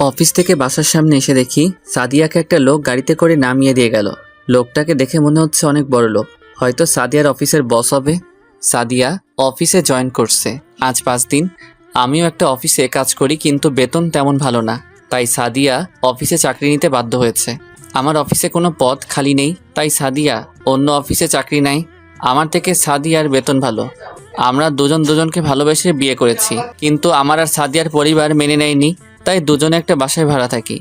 Office থেকে বাসার সামনে এসে দেখি সাদিয়াকে একটা লোক গাড়িতে করে নামিয়ে দিয়ে গেল। লোকটাকে দেখে মনে হচ্ছে অনেক বড় লোক, হয়তো সাদিয়ার অফিসের বস হবে। সাদিয়া অফিসে জয়েন করছে আজ 5 দিন। আমিও একটা অফিসে কাজ করি, কিন্তু বেতন তেমন ভালো না, তাই সাদিয়া অফিসে চাকরি নিতে বাধ্য হয়েছে। আমার অফিসে কোনো পদ খালি নেই, তাই সাদিয়া অন্য অফিসে চাকরি নেয়। আমার থেকে সাদিয়ার বেতন ভালো। আমরা দুজন দুজনকে ভালোবেসে বিয়ে করেছি, কিন্তু আমার আর সাদিয়ার পরিবার মেনে নেয়নি, তাই দুজনে একটা বাসায় ভাড়া থাকি।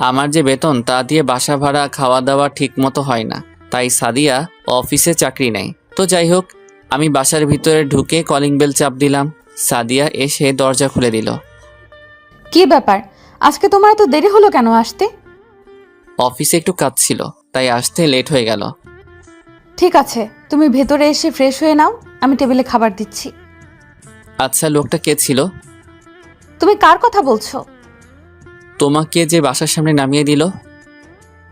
আমার যে বেতন তা দিয়ে বাসা ভাড়া খাওয়া দাওয়া ঠিক মতো হয় না, তাই সাদিয়া অফিসে চাকরি নেয়। তো যাই হোক, আমি বাসার ভিতরে ঢুকে কলিং বেল চাপ দিলাম। সাদিয়া এসে দরজা খুলে দিল। কি ব্যাপার, আজকে তোমার এত দেরি হলো কেন আসতে? অফিসে একটু কাজ ছিল, তাই আসতে লেট হয়ে গেল। ঠিক আছে, তুমি ভেতরে এসে ফ্রেশ হয়ে নাও, আমি টেবিলে খাবার দিচ্ছি। আচ্ছা, লোকটা কে ছিল? তুমি কার কথা বলছো? তোমাকে যে বাসার সামনে নামিয়ে দিল।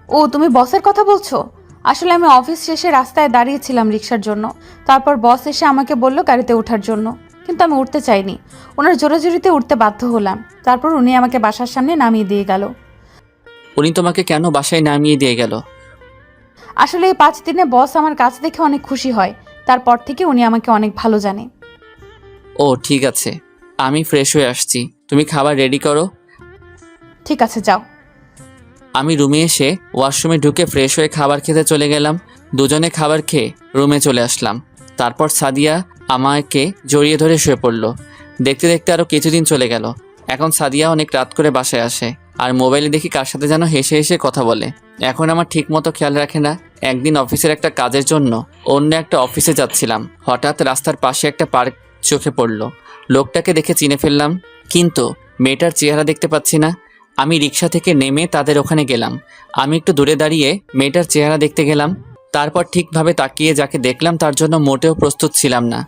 ও, তুমি বসের কথা বলছো? আসলে আমি অফিস শেষে রাস্তায় দাঁড়িয়েছিলাম রিক্সার জন্য। তারপর বস এসে আমাকে বলল গাড়িতে ওঠার জন্য, কিন্তু আমি উঠতে চাইনি। ওনার জোরাজুরিতে উঠতে বাধ্য হলাম। তারপর উনি আমাকে বাসার সামনে নামিয়ে দিয়ে গেল। উনি তোমাকে কেন বাসায় নামিয়ে দিয়ে গেল? আসলে এই 5 দিনে বস আমার কাজ দেখে অনেক খুশি হয়। তারপর থেকে উনি আমাকে অনেক ভালো জানে। ও ঠিক আছে, আমি ফ্রেশ হয়ে আসছি, তুমি খাবার রেডি করো। ঠিক আছে, যাও। আমি রুমে এসে ওয়াশরুমে ঢুকে ফ্রেশ হয়ে খাবার খেতে চলে গেলাম। দুজনে খাবার খেয়ে রুমে চলে আসলাম। তারপর সাদিয়া আমাকে জড়িয়ে ধরে শুয়ে পড়ল। দেখতে দেখতে আরও কিছুদিন চলে গেল। এখন সাদিয়া অনেক রাত করে বাসায় আসে, আর মোবাইলে দেখি কার সাথে যেন হেসে হেসে কথা বলে। এখন আমার ঠিক মতো খেয়াল রাখে না। একদিন অফিসের একটা কাজের জন্য অন্য একটা অফিসে যাচ্ছিলাম, হঠাৎ রাস্তার পাশে একটা পার্ক চোখে পড়ল। লোকটাকে দেখে চিনে ফেললাম, কিন্তু মেয়েটার চেহারা দেখতে পাচ্ছি না। আমি রিক্সা থেকে নেমে তাদের ওখানে গেলাম। আমি একটু দূরে দাঁড়িয়ে মেয়েটার চেহারা দেখতে গেলাম। তারপর ঠিকভাবে তাকিয়ে যাকে দেখলাম তার জন্য মোটেও প্রস্তুত ছিলাম না।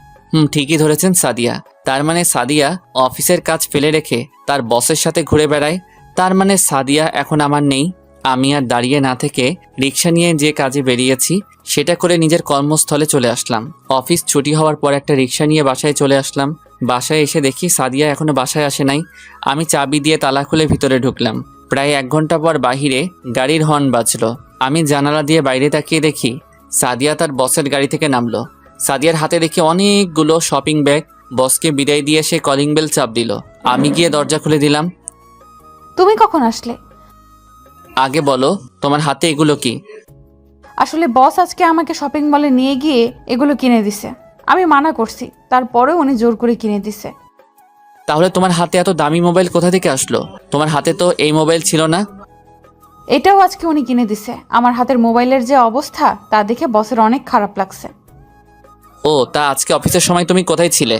ঠিকই ধরেছেন, সাদিয়া। তার মানে সাদিয়া অফিসের কাজ ফেলে রেখে তার বসের সাথে ঘুরে বেড়ায়। তার মানে সাদিয়া এখন আমার নেই। আমি আর দাঁড়িয়ে না থেকে রিক্সা নিয়ে যে কাজে বেরিয়েছি সেটা করে নিজের কর্মস্থলে চলে আসলাম। অফিস ছুটি হওয়ার পর একটা রিক্সা নিয়ে বাসায় চলে আসলাম। বাসায় এসে দেখি সাদিয়া এখনো বাসায় আসে নাই। আমি চাবি দিয়ে তালা খুলে ভিতরে ঢুকলাম। প্রায় 1 ঘন্টা পর বাহিরে গাড়ির হর্ন বাজলো। আমি জানালা দিয়ে বাইরে তাকিয়ে দেখি সাদিয়া তার বসের গাড়ি থেকে নামলো। সাদিয়ার হাতে দেখি অনেকগুলো শপিং ব্যাগ। বসকে বিদায় দিয়ে সে কলিং বেল চাপ দিল। আমি গিয়ে দরজা খুলে দিলাম। তুমি কখন আসলে? আগে বলো, তোমার হাতে এগুলো কি? আসলে বস আজকে আমাকে শপিং মলে নিয়ে গিয়ে এগুলো কিনে দিছে। আমি মানা করছি, তারপরেও উনি জোর করে কিনে দিছে। তাহলে তোমার হাতে এত দামি মোবাইল কোথা থেকে আসলো? তোমার হাতে তো এই মোবাইল ছিল না। এটাও আজকে উনি কিনে দিছে। আমার হাতের মোবাইলের যে অবস্থা তা দেখে বসের অনেক খারাপ লাগছে। ও, তা আজকে অফিসের সময় তুমি কোথায় ছিলে?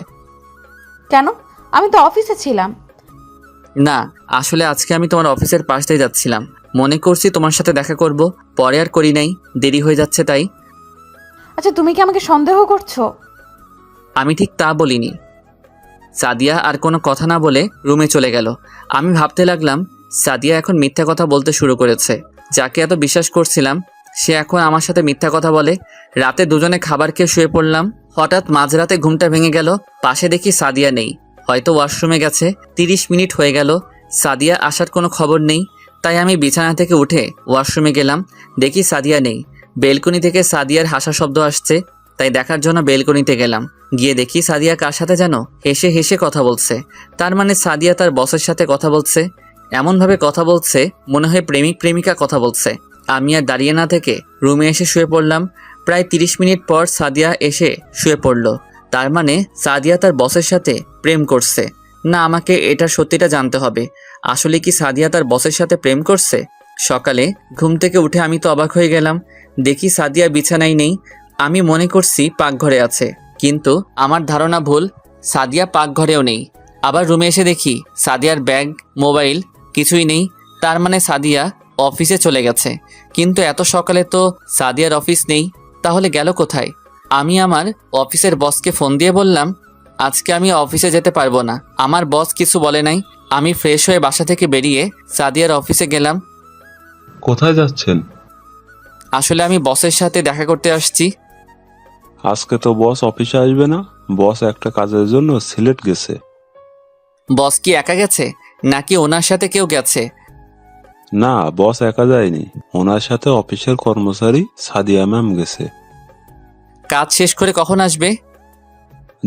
কেন? আমি তো অফিসে ছিলাম। না, আসলে আজকে আমি তোমার অফিসের পাশ দিয়ে যাচ্ছিলাম। মনে করছি তোমার সাথে দেখা করব, পরে আর করি নাই, দেরি হয়ে যাচ্ছে তাই। আচ্ছা, তুমি কি আমাকে সন্দেহ করছো? আমি ঠিক তা বলিনি। সাদিয়া আর কোনো কথা না বলে রুমে চলে গেল। আমি ভাবতে লাগলাম, সাদিয়া এখন মিথ্যা কথা বলতে শুরু করেছে। যাকে এত বিশ্বাস করছিলাম সে এখন আমার সাথে মিথ্যা কথা বলে। রাতে দুজনে খাবার খেয়ে শুয়ে পড়লাম। হঠাৎ মাঝরাতে ঘুমটা ভেঙে গেল। পাশে দেখি সাদিয়া নেই, হয়তো ওয়াশরুমে গেছে। 30 মিনিট হয়ে গেল, সাদিয়া আসার কোনো খবর নেই। তাই আমি বিছানা থেকে উঠে ওয়াশরুমে গেলাম। দেখি সাদিয়া নেই। বেলকনি থেকে সাদিয়ার হাসা শব্দ আসছে, তাই দেখার জন্য বেলকনিতে গেলাম। গিয়ে দেখি সাদিয়া কার সাথে যেন হেসে হেসে কথা বলছে। তার মানে সাদিয়া তার বসের সাথে কথা বলছে। এমনভাবে কথা বলছে মনে হয় প্রেমিক প্রেমিকা কথা বলছে। আমি আর দাঁড়িয়ে না থেকে রুমে এসে শুয়ে পড়লাম। প্রায় 30 মিনিট পর সাদিয়া এসে শুয়ে পড়ল। তার মানে সাদিয়া তার বসের সাথে প্রেম করছে। না, আমাকে এটা সত্যিটা জানতে হবে। আসলে কি সাদিয়া তার বসের সাথে প্রেম করছে? সকালে ঘুম থেকে উঠে আমি তো অবাক হয়ে গেলাম। দেখি সাদিয়া বিছানায় নেই। আমি মনে করছি পাকঘরে আছে, কিন্তু আমার ধারণা ভুল। সাদিয়া পাকঘরেও নেই। আবার রুমে এসে দেখি সাদিয়ার ব্যাগ, মোবাইল কিছুই নেই। তার মানে সাদিয়া অফিসে চলে গেছে। কিন্তু এত সকালে তো সাদিয়ার অফিস নেই, তাহলে গেল কোথায়? আমি আমার অফিসের বসকে ফোন দিয়ে বললাম, আজকে আমি অফিসে যেতে পারবো না। আমার বস কিছু বলে নাই। আমি ফ্রেশ হয়ে বাসা থেকে বেরিয়ে সাদিয়ার অফিসে গেলাম। কোথায় যাচ্ছেন? আসলে আমি বসের সাথে দেখা করতে আসছি। আজকে তো বস অফিসে আসবে না। বস একটা কাজের জন্য সিলেট গেছে। বস কি একা গেছে নাকি ওনার সাথে কেউ গেছে? না, বস একা যায়নি, ওনার সাথে অফিসের কর্মচারী সাদিয়া ম্যাম গেছে। কাজ শেষ করে কখন আসবে?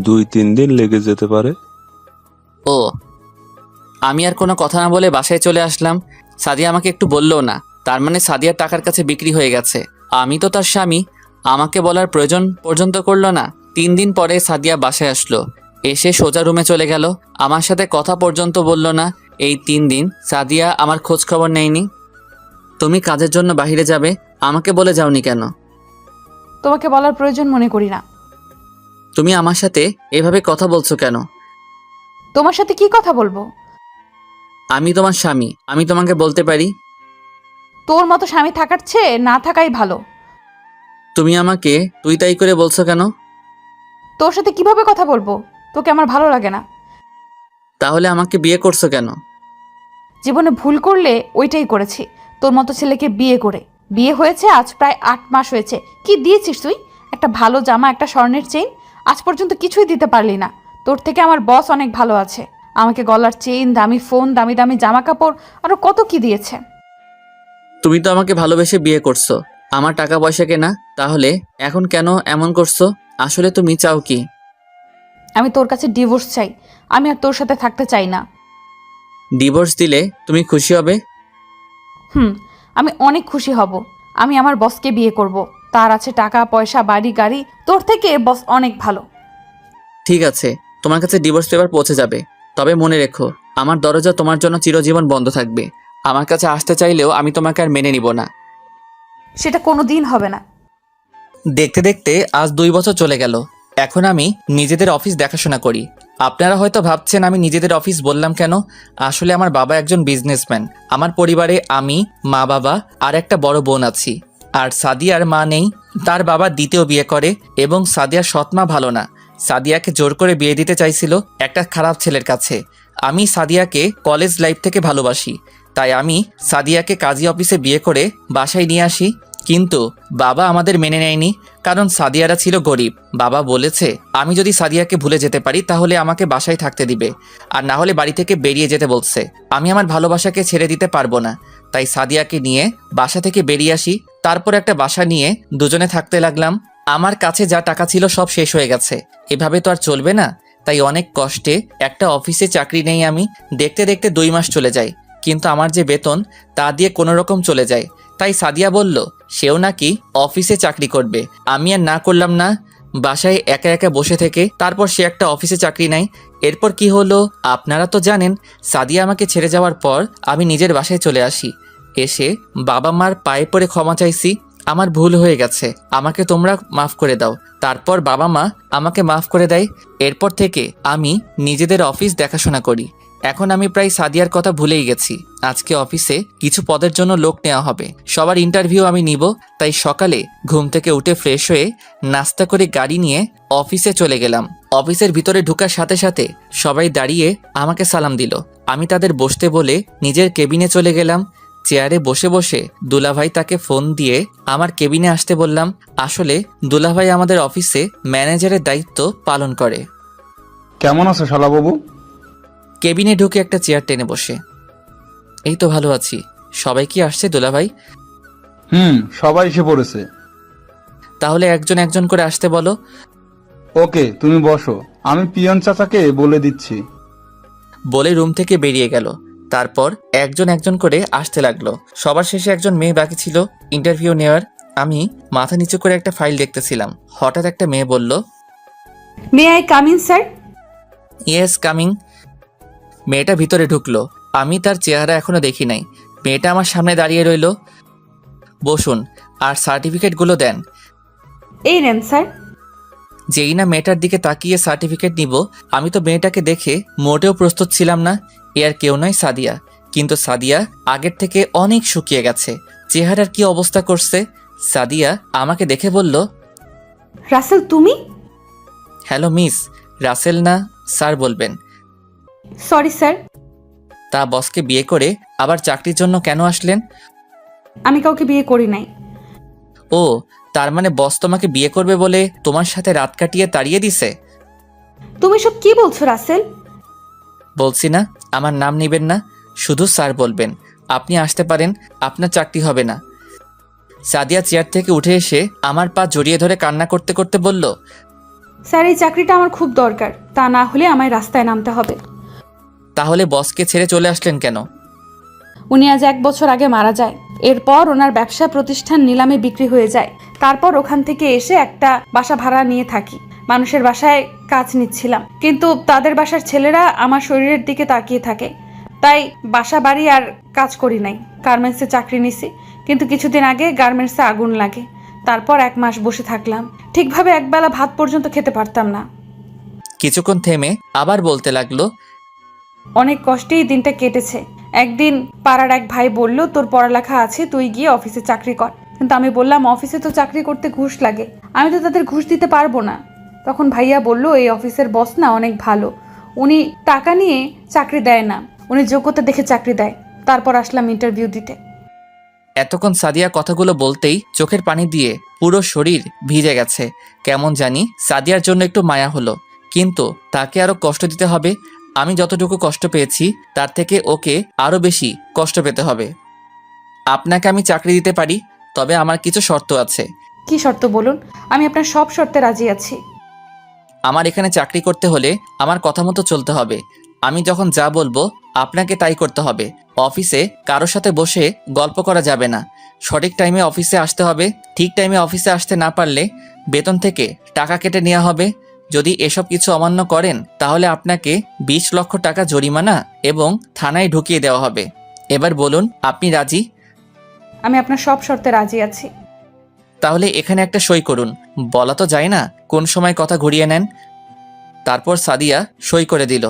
2-3 দিন লেগে যেতে পারে। ও। আমি আর কোনো কথা না বলে বাসায় চলে আসলাম। সাদিয়া আমাকে একটু বললও না। তার মানে সাদিয়ার টাকার কাছে বিক্রি হয়ে গেছে। আমি তো তার স্বামী, আমাকে বলার প্রয়োজন পর্যন্ত করলো না। 3 দিন পরে সাদিয়া বাসায় আসলো, এসে সোজা রুমে চলে গেল। আমার সাথে কথা পর্যন্ত বলল না। এই 3 দিন সাদিয়া আমার খোঁজ খবর নেয়নি। তুমি কাজের জন্য বাইরে যাবে, আমাকে বলে যাওনি কেন? তোমাকে বলার প্রয়োজন মনে করি না। তুমি আমার সাথে এভাবে কথা বলছো কেন? তোমার সাথে কি কথা বলবো? আমি তোমার স্বামী, আমি তোমাকে বলতে পারি। তোর মতো স্বামী থাকার চেয়ে না থাকাই ভালো। তুমি আমাকে তুই তাই করে বলছো কেন? তোর সাথে কিভাবে কথা বলবো? তোকে আমার ভালো লাগে না। তাহলে আমাকে বিয়ে করছো কেন? জীবনে ভুল করলে ওইটাই করেছি, তোর মতো ছেলেকে বিয়ে করে। বিয়ে হয়েছে আজ প্রায় 8 মাস হয়েছে। কি দিয়েছিস তুই? একটা ভালো জামা, একটা স্বর্ণের চেইন, আজ পর্যন্ত কিছুই দিতে পারলি না। তোর থেকে আমার বস অনেক ভালো আছে, আমাকে গলার চেইন, দামি ফোন, দামি দামি জামা কাপড়, আরো কত কি দিয়েছে। তুমি তো আমাকে ভালোবেসে বিয়ে করছো, আমার টাকা পয়সা কেনা। তাহলে এখন কেন এমন করছো? আসলে তুমি চাও কি? আমি তোর কাছে ডিভোর্স চাই। আমি আর তোর সাথে থাকতে চাই না। ডিভোর্স দিলে তুমি খুশি হবে? আমি অনেক খুশি হব। আমি আমার বসকে বিয়ে করব। তার আছে টাকা পয়সা, বাড়ি গাড়ি। তোর থেকে বস অনেক ভালো। ঠিক আছে, তোমার কাছে ডিভোর্স পেপার পৌঁছে যাবে। তবে মনে রেখো, আমার দরজা তোমার জন্য চিরজীবন বন্ধ থাকবে। আমার কাছে আসতে চাইলেও আমি তোমাকে আর মেনে নিব না। সেটা কোনো দিন হবে না। দেখতে দেখতে আজ 2 বছর চলে গেল। এখন আমি নিজেদের অফিস দেখাশোনা করি। আপনারা হয়তো ভাবছেন আমি নিজেদের অফিস বললাম কেন। আসলে আমার বাবা একজন বিজনেসম্যান। আমার পরিবারে আমি, মা, বাবা আর একটা বড় বোন আছি। আর সাদিয়ার মা নেই, তার বাবা দ্বিতীয় বিয়ে করে এবং সাদিয়ার সৎ মা ভালো না। সাদিয়াকে জোর করে বিয়ে দিতে চাইছিল একটা খারাপ ছেলের কাছে। আমি সাদিয়াকে কলেজ লাইফ থেকে ভালোবাসি, তাই আমি সাদিয়াকে কাজী অফিসে বিয়ে করে বাসায় নিয়ে আসি। কিন্তু বাবা আমাদের মেনে নেয়নি, কারণ সাদিয়ারা ছিল গরিব। বাবা বলেছে আমি যদি সাদিয়াকে ভুলে যেতে পারি তাহলে আমাকে বাসায় থাকতে দিবে, আর না হলে বাড়ি থেকে বেরিয়ে যেতে বলছে। আমি আমার ভালোবাসাকে ছেড়ে দিতে পারবো না, তাই সাদিয়াকে নিয়ে বাসা থেকে বেরিয়ে আসি। তারপর একটা বাসা নিয়ে দুজনে থাকতে লাগলাম। আমার কাছে যা টাকা ছিল সব শেষ হয়ে গেছে। এভাবে তো আর চলবে না, তাই অনেক কষ্টে একটা অফিসে চাকরি নেই আমি। দেখতে দেখতে 2 মাস চলে যায়, কিন্তু আমার যে বেতন তা দিয়ে কোনো রকম চলে যায়। তাই সাদিয়া বলল সেও নাকি অফিসে চাকরি করবে। আমি আর না করলাম না, বাসায় একা একা বসে থেকে তারপর সে একটা অফিসে চাকরি নেয়। এরপর কি হলো আপনারা তো জানেন। সাদিয়া আমাকে ছেড়ে যাওয়ার পর আমি নিজের বাসায় চলে আসি। এসে বাবা মার পায়ে পড়ে ক্ষমা চাইছি। আমার ভুল হয়ে গেছে, আমাকে তোমরা মাফ করে দাও। তারপর বাবা মা আমাকে মাফ করে দেয়। এরপর থেকে আমি নিজেদের অফিস দেখাশোনা করি। এখন আমি প্রায় সাদিয়ার কথা ভুলেই গেছি। আজকে অফিসে কিছু পদের জন্য লোক নেওয়া হবে, সবার ইন্টারভিউ আমি নিব। তাই সকালে ঘুম থেকে উঠে ফ্রেশ হয়ে নাস্তা করে গাড়ি নিয়ে অফিসে চলে গেলাম। অফিসের ভিতরে ঢোকার সাথে সাথে সবাই দাঁড়িয়ে আমাকে সালাম দিল। আমি তাদের বসতে বলে নিজের কেবিনে চলে গেলাম। চেয়ারে বসে বসে দুলাভাই তাকে ফোন দিয়ে আমার কেবিনে আসতে বললাম। আসলে দুলাভাই আমাদের অফিসে ম্যানেজারের দায়িত্ব পালন করে। কেমন আছো শালাবাবু? কেবিনে ঢুকে একটা চেয়ার টেনে বসে, এই তো ভালো আছি। সবাই কি আসছে দুলাভাই? সবাই এসে পড়েছে। তাহলে একজন একজন করে আসতে বলো। ওকে, তুমি বসো, আমি পিয়ন চাচাকে বলে দিচ্ছি। বলে রুম থেকে বেরিয়ে গেল। তারপর একজন একজন করে আসতে লাগলো। সবার শেষে একজন মেয়ে বাকি ছিল ইন্টারভিউ নেওয়ার। আমি মাথা নিচু করে একটা ফাইল দেখতেছিলাম। হঠাৎ একটা মেয়ে বলল, may I come in sir? Yes, coming. মেয়েটা ভিতরে ঢুকলো। আমি তার চেহারা এখনো দেখি নাই। মেয়েটা আমার সামনে দাঁড়িয়ে রইল। বসুন, আর সার্টিফিকেটগুলো দেন। এই নেন স্যার। যেই না মেয়েটার দিকে তাকিয়ে সার্টিফিকেট নিব, আমি তো মেয়েটাকে দেখে মোটেও প্রস্তুত ছিলাম না। এ আর কেউ নয়, সাদিয়া। কিন্তু সাদিয়া আগের থেকে অনেক শুকিয়ে গেছে। চেহারার কি অবস্থা করছে। সাদিয়া আমাকে দেখে বলল, রাসেল তুমি? Hello miss. রাসেল না, স্যার বলবেন। Sorry sir. তা বসকে বিয়ে করে আবার চাকরির জন্য কেন আসলেন? আমি কাউকে বিয়ে করি নাই। ও, তার মানে বস তোমাকে বিয়ে করবে বলে তোমার সাথে রাত কাটিয়ে তাড়িয়ে দিছে? তুমি সব কি বলছো রাসেল? বলছি না, আমার নাম নিবেন না, শুধু স্যার বলবেন। আপনি আসতে পারেন, আপনার চাকরি হবে না। সাদিয়া চেয়ার থেকে উঠে এসে আমার পা জড়িয়ে ধরে কান্না করতে করতে বলল, স্যার এই চাকরিটা আমার খুব দরকার, তা না হলে আমায় রাস্তায় নামতে হবে। তাহলে বসকে ছেড়ে চলে আসলেন কেন? উনি আজ 1 বছর আগে মারা যায়। এরপর ওনার ব্যবসা প্রতিষ্ঠান নিলামে বিক্রি হয়ে যায়। তারপর ওখান থেকে এসে একটা বাসা ভাড়া নিয়ে থাকি। মানুষের বাসায় কাজ নিচ্ছিলাম, কিন্তু তাদের বাসার ছেলেরা আমার শরীরের দিকে তাকিয়ে থাকে, তাই বাসা বাড়ি আর কাজ করি নাই। গার্মেন্টসে চাকরি নিছি, কিন্তু কিছুদিন আগে গার্মেন্টসে আগুন লাগে। তারপর 1 মাস বসে থাকলাম, ঠিকভাবে একবেলা ভাত পর্যন্ত খেতে পারতাম না। কিছুক্ষণ থেমে আবার বলতে লাগলো, অনেক কষ্টেই দিনটা কেটেছে। একদিন পাড়ার এক ভাই বলল, তোর পড়ালেখা আছে, তুই গিয়ে অফিসে চাকরি কর। কিন্তু আমি বললাম, অফিসে তো চাকরি করতে ঘুষ লাগে, আমি তো তাদের ঘুষ দিতে পারবো না। তখন ভাইয়া বলল, এই অফিসের বস না অনেক ভালো, উনি টাকা নিয়ে চাকরি দেয় না, উনি যোগ্যতা দেখে চাকরি দেয়। তারপর আসলাম ইন্টারভিউ দিতে। এতক্ষণ সাদিয়া কথাগুলো বলতেই চোখের পানি দিয়ে পুরো শরীর ভিজে গেছে। কেমন জানি সাদিয়ার জন্য একটু মায়া হলো, কিন্তু তাকে আরো কষ্ট দিতে হবে। আমি যতটুকু কষ্ট পেয়েছি তার থেকে ওকে আরো বেশি কষ্ট পেতে হবে। আপনাকে আমি চাকরি দিতে পারি, তবে আমার কিছু শর্ত আছে। কি শর্ত বলুন, আমি আপনার সব শর্তে রাজি আছি। আমার এখানে চাকরি করতে হলে আমার কথা মতো চলতে হবে। আমি যখন যা বলবো আপনাকে তাই করতে হবে। অফিসে কারোর সাথে বসে গল্প করা যাবে না। সঠিক টাইমে অফিসে আসতে হবে। ঠিক টাইমে অফিসে আসতে না পারলে বেতন থেকে টাকা কেটে নেওয়া হবে। যদি এসব কিছু অমান্য করেন তাহলে আপনাকে 20 লক্ষ টাকা জরিমানা এবং থানায় ঢুকিয়ে দেওয়া হবে। এবার বলুন, আপনি রাজি? আমি আপনার সব শর্তে রাজি আছি। তাহলে এখানে একটা সই করুন। বলা তো যায় না কোন সময় কথা ঘুরিয়ে নেন। তারপর সাদিয়া সই করে দিল।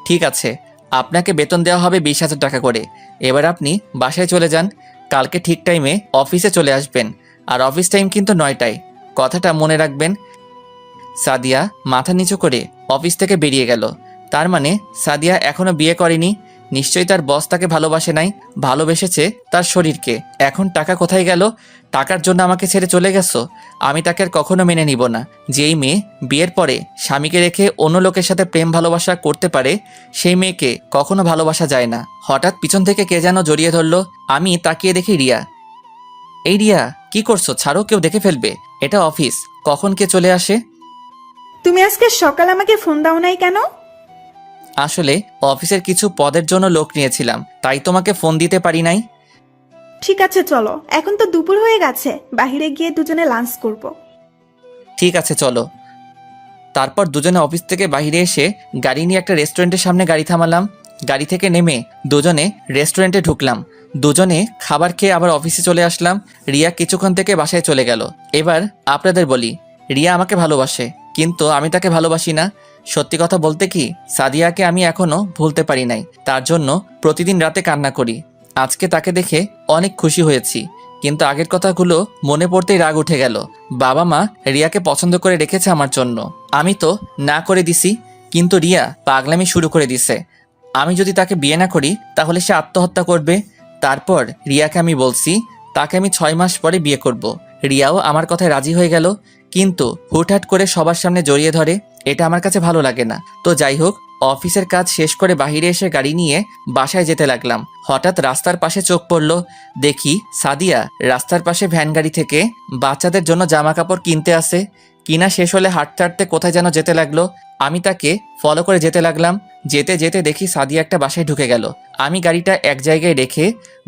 ঠিক আছে, আপনাকে বেতন দেওয়া হবে 20,000 টাকা করে। এবার আপনি বাসায় চলে যান। কালকে ঠিক টাইমে অফিসে চলে আসবেন, আর অফিস টাইম কিন্তু 9টায়। কথাটা মনে রাখবেন। সাদিয়া মাথা নিচু করে অফিস থেকে বেরিয়ে গেল। তার মানে সাদিয়া এখনো বিয়ে করেনি। নিশ্চয়ই তার বস তাকে ভালোবাসে নাই, ভালোবেসেছে তার শরীরকে। এখন টাকা কোথায় গেল? টাকার জন্য আমাকে ছেড়ে চলে গেছো? আমি তাকে আর কখনো মেনে নিব না। যেই মেয়ে বিয়ের পরে স্বামীকে রেখে অন্য লোকের সাথে প্রেম ভালোবাসা করতে পারে, সেই মেয়েকে কখনো ভালোবাসা যায় না। হঠাৎ পিছন থেকে কে যেন জড়িয়ে ধরলো। আমি তাকিয়ে দেখি রিয়া। এই রিয়া, কি করছো? ছাড়ো, কেউ দেখে ফেলবে। এটা অফিস, কখন কে চলে আসে। তুমি আজকে সকালে আমাকে ফোন দাও নাই কেন? আসলে অফিসের কিছু পদের জন্য লোক নিয়েছিলাম, তাই তোমাকে ফোন দিতে পারি নাই। ঠিক আছে চলো, এখন তো দুপুর হয়ে গেছে, বাইরে গিয়ে দুজনে লাঞ্চ করব। ঠিক আছে চলো। তারপর দুজনে অফিস থেকে বাইরে এসে গাড়ি নিয়ে একটা রেস্টুরেন্টের সামনে গাড়ি থামালাম। গাড়ি থেকে নেমে দুজনে রেস্টুরেন্টে ঢুকলাম। দুজনে খাবার খেয়ে আবার অফিসে চলে আসলাম। রিয়া কিছুক্ষণ থেকে বাসায় চলে গেল। এবার আপনাদের বলি, রিয়া আমাকে ভালোবাসে, কিন্তু আমি তাকে ভালোবাসি না। সত্যি কথা বলতে কি, সাদিয়াকে আমি এখনো ভুলতে পারি নাই। তার জন্য প্রতিদিন রাতে কান্না করি। আজকে তাকে দেখে অনেক খুশি হয়েছি, কিন্তু আগের কথাগুলো মনে পড়তেই রাগ উঠে গেল। বাবা মা রিয়াকে পছন্দ করে রেখেছে আমার জন্য, আমি তো না করে দিছি, কিন্তু রিয়া পাগলামি শুরু করে দিছে। আমি যদি তাকে বিয়ে না করি তাহলে সে আত্মহত্যা করবে। তারপর রিয়াকে আমি বলছি তাকে আমি 6 মাস পরে বিয়ে করব। রিয়াও আমার কথায় রাজি হয়ে গেল, কিন্তু হুটহাট করে সবার সামনে জড়িয়ে ধরে। এটা আমার কাছে ভালো লাগে না। তো যাই হোক, অফিসের কাজ শেষ করে বাইরে এসে গাড়ি নিয়ে বাসায় যেতে লাগলাম। হঠাৎ রাস্তার পাশে চোখ পড়ল। দেখি সাদিয়া রাস্তার পাশে ভ্যান গাড়ি থেকে বাচ্চাদের জন্য জামা কাপড় কিনতে আসে। কিনা শেষ হলে হাঁটতে হাঁটতে কোথায় যেন যেতে লাগলো। আমি তাকে ফলো করে যেতে লাগলাম। যেতে যেতে দেখি সাদিয়া একটা বাসায় ঢুকে গেল। আমি গাড়িটা এক জায়গায় রেখে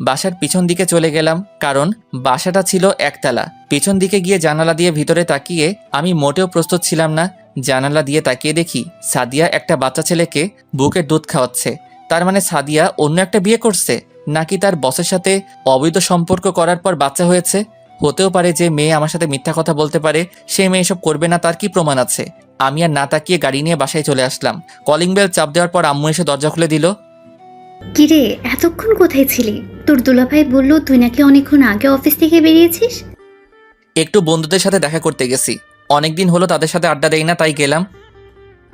বাসার পিছন দিকে চলে গেলাম, কারণ বাসাটা ছিল একতলা। পিছন দিকে গিয়ে জানালা দিয়ে ভিতরে তাকিয়ে আমি মোটেও প্রস্তুত ছিলাম না। জানালা দিয়ে তাকিয়ে দেখি সাদিয়া একটা বাচ্চা ছেলেকে বুকের দুধ খাওয়াচ্ছে। তার মানে সাদিয়া অন্য একটা বিয়ে করছে, নাকি তার বসের সাথে অবৈধ সম্পর্ক করার পর বাচ্চা হয়েছে। হতেও পারে যে মেয়ে আমার সাথে মিথ্যা কথা বলতে পারে, সে মেয়ে এসব করবে না, তার কি প্রমাণ আছে? আমি আর না তাকিয়ে গাড়ি নিয়ে বাসায় চলে আসলাম। কলিং বেল চাপ দেওয়ার পর আম্মু এসে দরজা খুলে দিল। কিরে, এতক্ষণ কোথায় ছিলি? তোর দুলাভাই বলল তুই নাকি অনেকক্ষণ আগে অফিস থেকে বেরিয়েছিস। একটু বন্ধুদের সাথে দেখা করতে গেছি, অনেকদিন হলো তাদের সাথে আড্ডা দেই না, তাই গেলাম।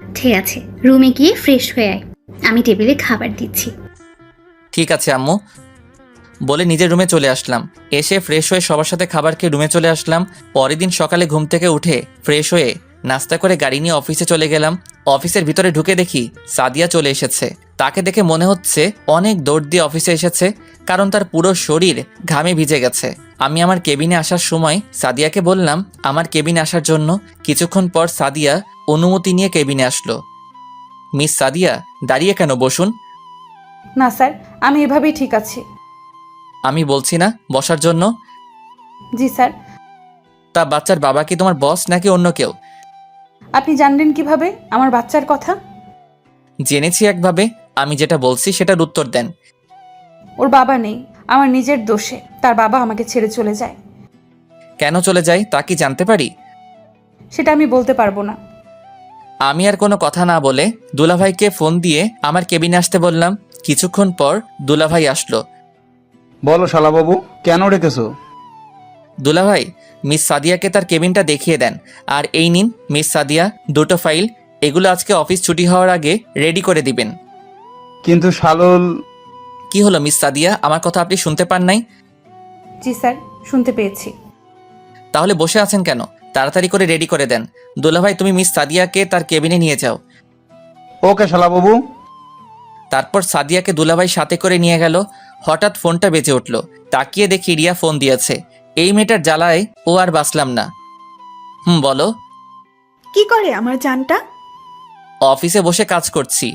ঠিক আছে, রুমে গিয়ে ফ্রেশ হয়ে আয়, আমি টেবিলে খাবার দিচ্ছি। ঠিক আছে আম্মু, বলে নিজের রুমে চলে আসলাম। এসে ফ্রেশ হয়ে সবার সাথে খাবার খেয়ে রুমে চলে আসলাম। পরের দিন সকালে ঘুম থেকে উঠে ফ্রেশ হয়ে নাস্তা করে গাড়ি নিয়ে অফিসে চলে গেলাম। অফিসের ভিতরে ঢুকে দেখি সাদিয়া চলে এসেছে। তাকে দেখে মনে হচ্ছে অনেক দৌড় দিয়ে অফিসে এসেছে, কারণ তার পুরো শরীর ঘামে ভিজে গেছে। আমি আমার কেবিনে আসার সময় সাদিয়াকে বললাম আমার কেবিনে আসার জন্য। কিছুক্ষণ পর সাদিয়া অনুমতি নিয়ে কেবিনে আসলো। মিস সাদিয়া, দাঁড়িয়ে কেন, বসুন। না স্যার, আমি এভাবেই ঠিক আছি। আমি বলছি না বসার জন্য? জি স্যার। তা বাচ্চার বাবা কি তোমার বস নাকি অন্য কেউ? আপনি জানলেন কিভাবে আমার বাচ্চার কথা? জেনেছি একভাবে, আমি যেটা বলছি সেটার উত্তর দেন। ওর বাবা নেই, আমার নিজের দোষে তার বাবা আমাকে ছেড়ে চলে যায়। কেন চলে যায় তা কি জানতে পারি? সেটা আমি বলতে পারবো না। আমি আর কোনো কথা না বলে দুলাভাইকে ফোন দিয়ে আমার কেবিনে আসতে বললাম। কিছুক্ষণ পর দুলাভাই আসলো। বলো শালাবাবু, কেন রেখেছো? দুলাভাই, মিস সাদিয়াকে তার কেবিনটা দেখিয়ে দেন। আর এই নিন মিস সাদিয়া, দুটো ফাইল। এগুলো আজকে অফিস ছুটি হওয়ার আগে রেডি করে দিবেন। কিন্তু শালল। কি হলো মিস সাদিয়া, আমার কথা আপনি শুনতে পান নাই? জি স্যার, শুনতে পেয়েছি। তাহলে বসে আছেন কেন? তাড়াতাড়ি করে রেডি করে দেন। দুলাভাই, তুমি মিস সাদিয়াকে তার কেবিনে নিয়ে যাও। ওকে শালাবাবু। তারপর সাদিয়াকে দুলাভাই সাথে করে নিয়ে গেল। হঠাৎ ফোনটা বেজে উঠল। তাকিয়ে দেখি রিয়া ফোন দিয়েছে। এই মেয়েটার জ্বালায় ও আর বাঁচলাম না। বলো। কি করে আমার জানটা? অফিসে বসে কাজ করছি।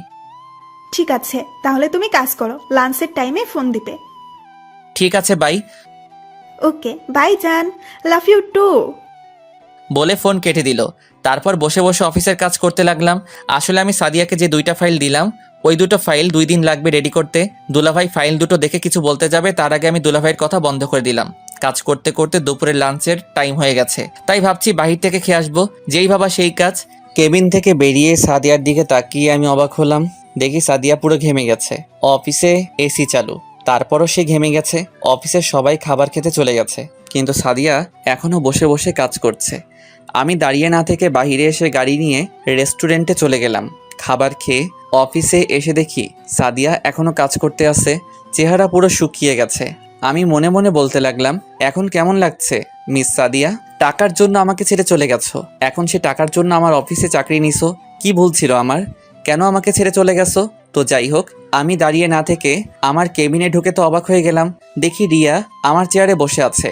ঠিক আছে, তাহলে তুমি কাজ করো, লাঞ্চের টাইমে ফোন দিবে। ঠিক আছে, বাই। ওকে, বাই জান, লাভ ইউ টু। বলে ফোন কেটে দিল। তারপর বসে বসে অফিসের কাজ করতে লাগলাম। আসলে আমি সাদিয়াকে যে 2টা ফাইল দিলাম, ওই 2টো ফাইল 2 দিন লাগবে রেডি করতে। দুলাভাই ফাইল দুটো দেখে কিছু বলতে যাবে, তার আগে আমি দুলাভাইয়ের কথা বন্ধ করে দিলাম। কাজ করতে করতে দুপুরের লাঞ্চের টাইম হয়ে গেছে, তাই ভাবছি বাহির থেকে খেয়ে আসবো। যেই ভাবা সেই কাজ। কেবিন থেকে বেরিয়ে সাদিয়ার দিকে তাকিয়ে আমি অবাক হলাম। দেখি সাদিয়া পুরো ঘেমে গেছে। অফিসে এসি চালু, তারপরও সে ঘেমে গেছে। অফিসের সবাই খাবার খেতে চলে গেছে, কিন্তু সাদিয়া এখনো বসে বসে কাজ করছে। আমি দাঁড়িয়ে না থেকে বাইরে এসে গাড়ি নিয়ে রেস্টুরেন্টে চলে গেলাম। খাবার খেয়ে অফিসে এসে দেখি সাদিয়া এখনো কাজ করতে আছে। চেহারা পুরো শুকিয়ে গেছে। আমি মনে মনে বলতে লাগলাম, এখন কেমন লাগছে মিস সাদিয়া? টাকার জন্য আমাকে ছেড়ে চলে গেছো, এখন সে টাকার জন্য আমার অফিসে চাকরি নিছো। কি ভুল ছিল আমার? কেন আমাকে ছেড়ে চলে গেছো? তো যাই হোক, আমি দাঁড়িয়ে না থেকে আমার কেবিনে ঢুকে তো অবাক হয়ে গেলাম। দেখি রিয়া আমার চেয়ারে বসে আছে।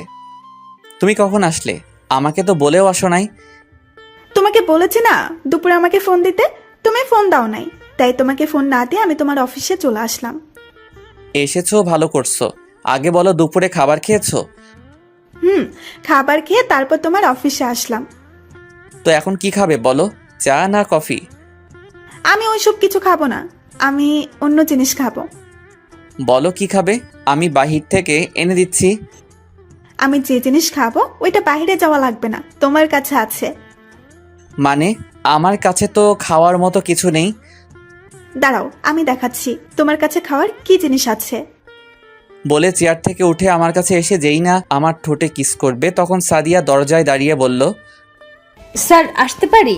তুমি কখন আসলে? আমাকে তো বলেও আসো নাই। তোমাকে বলেছি না দুপুরে আমাকে ফোন দিতে, তুমি ফোন দাও নাই, তাই তোমাকে ফোন না দিয়ে আমি তোমার অফিসে চলে আসলাম। এসেছো, ভালো করছো। আগে বলো দুপুরে খাবার খেয়েছো? খাবার খেয়ে তারপর তোমার অফিসে আসলাম। তো এখন কি খাবে বলো, চা না কফি? আমি ওইসব কিছু খাবো না, আমি অন্য জিনিস খাবো। বলো কি খাবে, আমি বাহির থেকে এনে দিচ্ছি। আমি যে জিনিস খাবো ওইটা বাইরে যাওয়া লাগবে না, তোমার কাছে আছে। মানে আমার কাছে তো খাওয়ার মতো কিছু নেই। দাঁড়াও, আমি দেখাচ্ছি তোমার কাছে খাওয়ার কি জিনিস আছে। বলে চেয়ার থেকে উঠে আমার কাছে এসে যেই না আমার ঠোঁটে কিস করবে, তখন সাদিয়া দরজায় দাঁড়িয়ে বলল, স্যার, আসতে পারি?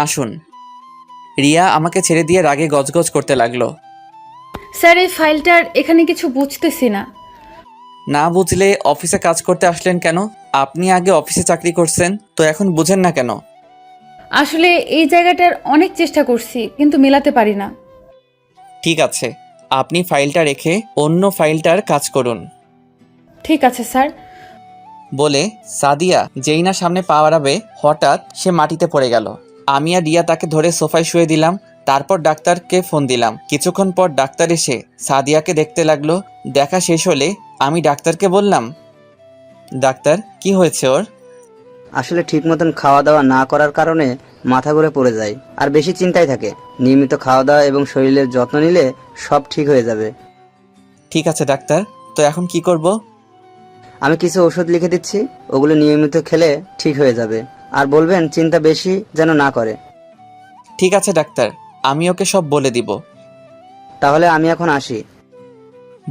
আসুন। রিয়া আমাকে ছেড়ে দিয়ে রাগে গজগজ করতে লাগলো। স্যার, এই ফাইলটার এখানে কিছু বুঝতেছি না। না বুঝলে অফিসে কাজ করতে আসলেন কেন? আপনি আগে অফিসে চাকরি করছেন, তো এখন বুঝেন না কেন? আসলে এই জায়গাটার অনেক চেষ্টা করছি, কিন্তু মেলাতে পারি না। ঠিক আছে, আপনি ফাইলটা রেখে অন্য ফাইলটার কাজ করুন। ঠিক আছে স্যার। বলে সাদিয়া যেই না সামনে পা বাড়াবে, হঠাৎ সে মাটিতে পড়ে গেল। আমি আর রিয়া তাকে ধরে সোফায় শুয়ে দিলাম। তারপর ডাক্তারকে ফোন দিলাম। কিছুক্ষণ পর ডাক্তার এসে সাদিয়াকে দেখতে লাগলো। দেখা শেষ হলে আমি ডাক্তারকে বললাম, ডাক্তার, কি হয়েছে ওর? আসলে ঠিক মতন খাওয়া দাওয়া না করার কারণে মাথা ঘুরে পড়ে যায় আর বেশি চিন্তায় থাকে। নিয়মিত খাওয়া দাওয়া এবং শরীরের যত্ন নিলে সব ঠিক হয়ে যাবে। ঠিক আছে ডাক্তার, তো এখন কি করব? আমি কিছু ওষুধ লিখে দিচ্ছি, ওগুলো নিয়মিত খেলে ঠিক হয়ে যাবে। আর বলবেন চিন্তা বেশি যেন না করে। ঠিক আছে ডাক্তার, আমি ওকে সব বলে দিব। তাহলে আমি এখন আসি।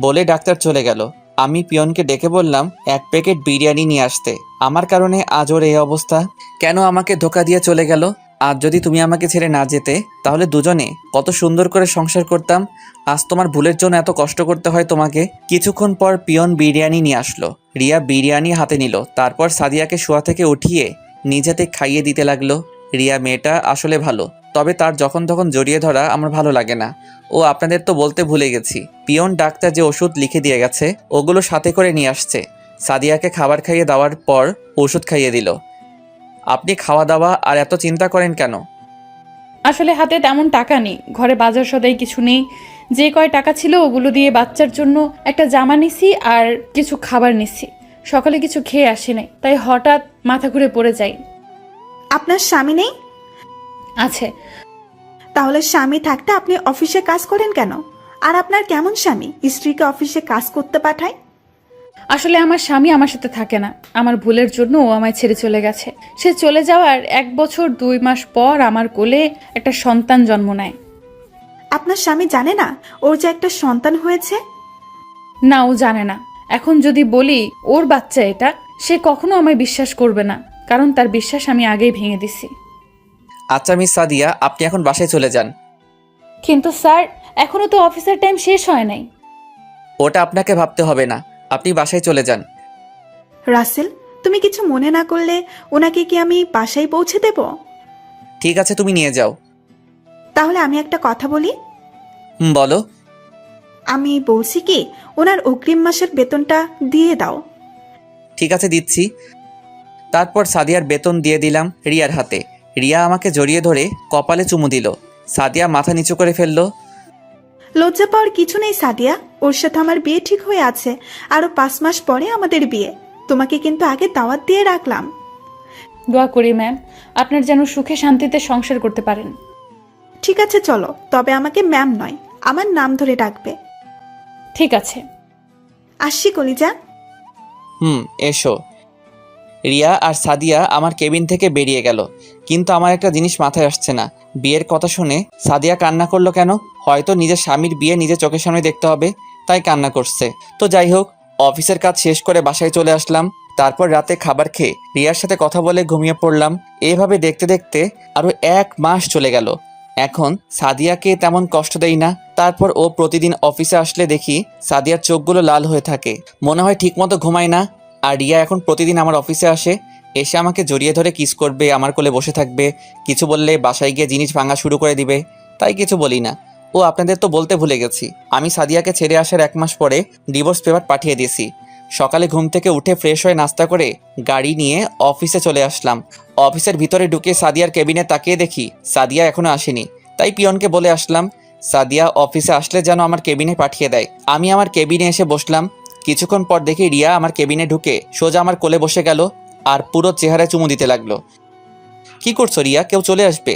বলে ডাক্তার চলে গেল। আমি পিয়নকে ডেকে বললাম 1 প্যাকেট বিরিয়ানি নিয়ে আসতে। আমার কারণে আজ ওর এই অবস্থা। কেন আমাকে ধোকা দিয়ে চলে গেল? আজ যদি তুমি আমাকে ছেড়ে না যেতে, তাহলে দুজনে কত সুন্দর করে সংসার করতাম। আজ তোমার ভুলের জন্য এত কষ্ট করতে হয় তোমাকে। কিছুক্ষণ পর পিয়ন বিরিয়ানি নিয়ে আসলো। রিয়া বিরিয়ানি হাতে নিল। তারপর সাদিয়াকে শোয়া থেকে উঠিয়ে নিজেতে খাইয়ে দিতে লাগলো। রিয়া মেয়েটা আসলে ভালো, তবে তার যখন তখন জড়িয়ে ধরা আমার ভালো লাগে না। ও আপনাদের তো বলতে ভুলে গেছি, পিয়ন ডাক্তার যে ওষুধ লিখে দিয়ে গেছে ওগুলো সাথে করে নিয়ে আসছে। সাদিয়াকে খাবার খাইয়ে দেওয়ার পর ওষুধ খাইয়ে দিল। আপনি খাওয়া দাওয়া আর এত চিন্তা করেন কেন? আসলে হাতে তেমন টাকা নেই, ঘরে বাজার সদাই কিছু নেই। যে কয় টাকা ছিল ওগুলো দিয়ে বাচ্চার জন্য একটা জামা নিছি আর কিছু খাবার নিছি। সকালে কিছু খেয়ে আসি নাই, তাই হঠাৎ মাথা ঘুরে পড়ে যাই। আপনার স্বামী নেই? আছে। তাহলে স্বামী থাকতে আপনি অফিসে কাজ করেন কেন? আর আপনার কেমন স্বামী স্ত্রীকে অফিসে কাজ করতে পাঠায়? আসলে আমার স্বামী আমার সাথে থাকে না, আমার ভুলের জন্য ও আমায় ছেড়ে চলে গেছে। সে চলে যাওয়ার 1 বছর 2 মাস পর আমার কোলে একটা সন্তান জন্ম নেয়। আপনার স্বামী জানে না ওর যে একটা সন্তান হয়েছে? না, ও জানে না। এখন যদি বলি ওর বাচ্চা এটা, সে কখনো আমায় বিশ্বাস করবে না, কারণ তার বিশ্বাস আমি আগেই ভেঙে দিছি। আচ্ছা মিস সাদিয়া, আপনি এখন বাসায় চলে যান। কিন্তু স্যার, এখনো তো অফিসের টাইম শেষ হয় নাই। ওটা আপনাকে ভাবতে হবে না, আপনি বাসায় চলে যান। রাসেল, তুমি কিছু মনে না করলে ওনাকে কি আমি বাসায় পৌঁছে দেব? ঠিক আছে, তুমি নিয়ে যাও। তাহলে আমি একটা কথা বলি। বলো। আমি বলছি কি, ওনার অগ্রিম মাসের বেতনটা দিয়ে দাও। ঠিক আছে, দিচ্ছি। তারপর সাদিয়ার বেতন দিয়ে দিলাম রিয়ার হাতে। রিয়া আমাকে জড়িয়ে ধরে কপালে চুমু দিল। সাদিয়া মাথা নিচু করে ফেললো। লজ্জা পাওয়ার কিছু নেই সাদিয়া, ওর সাথে আমার বিয়ে ঠিক হয়ে আছে। আরো 5 মাস পরে আমাদের বিয়ে। তোমাকে কিন্তু আগে দাওয়াত দিয়ে রাখলাম। দোয়া করি ম্যাম, আপনার যেন সুখে শান্তিতে সংসার করতে পারেন। ঠিক আছে চলো, তবে আমাকে ম্যাম নয়, আমার নাম ধরে ডাকবে। ঠিক আছে। আসছি কলিজা। এসো। রিয়া আর সাদিয়া আমার কেবিন থেকে বেরিয়ে গেল, কিন্তু আমার একটা জিনিস মাথায় আসছে না। বিয়ের কথা শুনে সাদিয়া কান্না করলো কেন? হয়তো নিজের স্বামীর বিয়ে নিজের চোখের সামনে দেখতে হবে, তাই কান্না করছে। তো যাই হোক, অফিসের কাজ শেষ করে বাসায় চলে আসলাম। তারপর রাতে খাবার খেয়ে রিয়ার সাথে কথা বলে ঘুমিয়ে পড়লাম। এভাবে দেখতে দেখতে আরো 1 মাস চলে গেল। এখন সাদিয়াকে তেমন কষ্ট দেই না। তারপর ও প্রতিদিন অফিসে আসলে দেখি সাদিয়ার চোখগুলো লাল হয়ে থাকে, মনে হয় ঠিকমতো ঘুমায় না। আর রিয়া এখন প্রতিদিন আমার অফিসে আসে, এসে আমাকে জড়িয়ে ধরে কিস করবে, আমার কোলে বসে থাকবে। কিছু বললে বাসায় গিয়ে জিনিস ভাঙা শুরু করে দিবে, তাই কিছু বলি না। ও আপনাদের তো বলতে ভুলে গেছি, আমি সাদিয়াকে ছেড়ে আসার 1 মাস পরে ডিভোর্স পেপার পাঠিয়ে দিয়েছি। সকালে ঘুম থেকে উঠে ফ্রেশ হয়ে নাস্তা করে গাড়ি নিয়ে অফিসে চলে আসলাম। অফিসের ভিতরে ঢুকে সাদিয়ার কেবিনে তাকিয়ে দেখি সাদিয়া এখনো আসেনি, তাই পিয়নকে বলে আসলাম সাদিয়া অফিসে আসলে যেন আমার কেবিনে পাঠিয়ে দেয়। আমি আমার কেবিনে এসে বসলাম। কিছুক্ষণ পর দেখি রিয়া আমার কেবিনে ঢুকে সোজা আমার কোলে বসে গেল আর পুরো চেহারায় চুমু দিতে লাগলো। কি করছো রিয়া? কেউ চলে আসবে।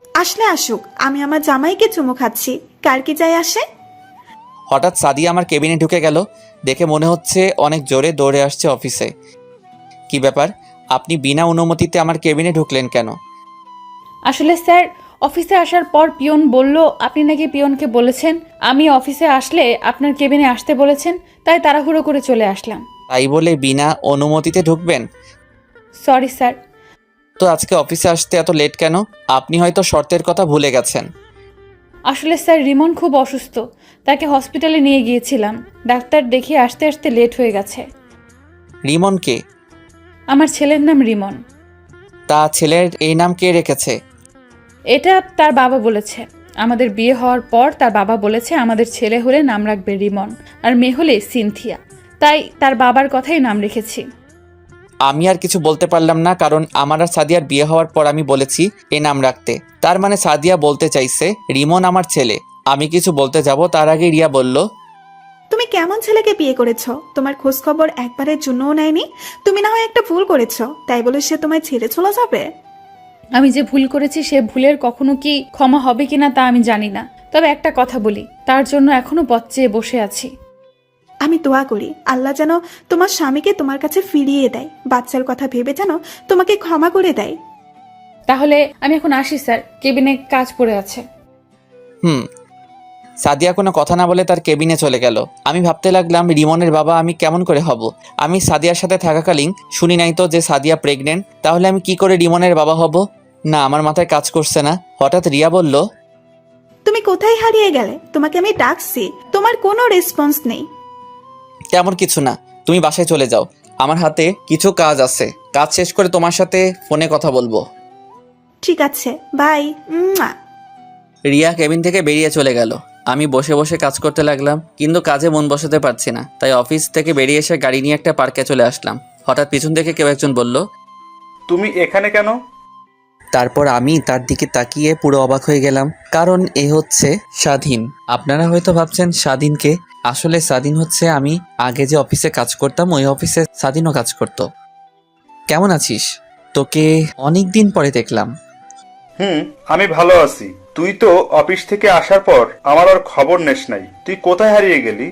আসলে আসুক, আমি আমার জামাইকে চুমু খাচ্ছি, কার কি যায় আসে। হঠাৎ সাদিয়া আমার কেবিনে ঢুকে গেল, দেখে মনে হচ্ছে অনেক জোরে দৌড়ে আসছে অফিসে। কি ব্যাপার, আপনি বিনা অনুমতিতে আমার কেবিনে ঢুকলেন কেন? আসলে স্যার, অফিসে আসার পর পিয়ন বলল আপনি নাকি পিয়নকে বলেছেন আমি অফিসে আসলে আপনার কেবিনে আসতে বলেছেন, তাই তাড়াহুড়ো করে চলে আসলাম। তাই বলে বিনা অনুমতিতে ঢুকবেন? Sorry sir. তো আজকে অফিসে আসতে এত লেট কেন? আপনি হয়তো শর্তের কথা ভুলে গেছেন। আসলে স্যার, রিমন খুব অসুস্থ, তাকে হসপিটালে নিয়ে গিয়েছিলাম। ডাক্তার দেখিয়ে আসতে আসতে লেট হয়ে গেছে। রিমন কে? আমার ছেলের নাম রিমন। তা ছেলের এই নাম কে রেখেছে? এটা তার বাবা বলেছে। আমাদের বিয়ে হওয়ার পর তার বাবা বলেছে আমাদের ছেলে হলে নাম রাখবে রিমন, আর মেয়ে হলে সিনথিয়া, তাই তার বাবার কথাই নাম রেখেছি। আমি আর কিছু বলতে পারলাম না, কারণ আমার আর সাদিয়ার বিয়ে হওয়ার পর আমি বলেছি এ নাম রাখতে। তার মানে সাদিয়া বলতে চাইছে রিমন আমার ছেলে। আমি কিছু বলতে যাব তার আগে রিয়া বলল, তুমি কেমন ছেলেকে বিয়ে করেছো? তোমার খোঁজ খবর একবারের জন্যও নেয়নি। তুমি না হয় একটা ভুল করেছো, তাই বলে সে তোমায় ছেড়ে চলে যাবে? আমি যে ভুল করেছি সে ভুলের কখনো কি ক্ষমা হবে কিনা তা আমি জানি না, তবে একটা কথা বলি, তার জন্য এখনো পথ চেয়ে বসে আছি। আমি দোয়া করি আল্লাহ যেন তোমার স্বামীকে তোমার কাছে ফিরিয়ে দেয়, বাচ্চার কথা ভেবে যেন তোমাকে ক্ষমা করে দেয়। তাহলে আমি এখন আসি স্যার, কেবিনে কাজ পড়ে আছে। সাদিয়া কোনো কথা না বলে তার কেবিনে চলে গেল। আমি ভাবতে লাগলাম রিমনের বাবা আমি কেমন করে হব। আমি সাদিয়ার সাথে থাকাকালীন শুনি নাই তো যে সাদিয়া প্রেগনেন্ট, তাহলে আমি কি করে রিমনের বাবা হব? না, আমার মাথায় কাজ করছে না। হঠাৎ রিয়া বলল, তুমি কোথায় হারিয়ে গেলে? তোমাকে আমি ডাকছি, তোমার কোনো রেসপন্স নেই। তেমন কিছু না, তুমি বাসায় চলে যাও। আমার হাতে কিছু কাজ আছে, কাজ শেষ করে তোমার সাথে ফোনে কথা বলবো। ঠিক আছে, বাই। রিয়া কেবিন থেকে বেরিয়ে চলে গেল। আমি বসে বসে কাজ করতে লাগলাম, কিন্তু কাজে মন বসাতে পারছি না। তাই অফিস থেকে বেরিয়ে এসে গাড়ি নিয়ে একটা পার্কে চলে আসলাম। হঠাৎ পিছন থেকে কেউ একজন বলল, তুমি এখানে কেন? তারপর আমি তার দিকে তাকিয়ে পুরো অবাক হয়ে গেলাম, কারণ এ হচ্ছে স্বাধীন। আপনারা হয়তো ভাবছেন স্বাধীনকে, আসলে স্বাধীন হচ্ছে আমি আগে যে অফিসে কাজ করতাম ওই অফিসে স্বাধীনও কাজ করত। কেমন আছিস? তোকে অনেক দিন পরে দেখলাম। আমি ভালো আছি। তুই তো অফিস থেকে আসার পর আমার আর খবর নেস নাই। তুই কোথায় হারিয়ে গেলি?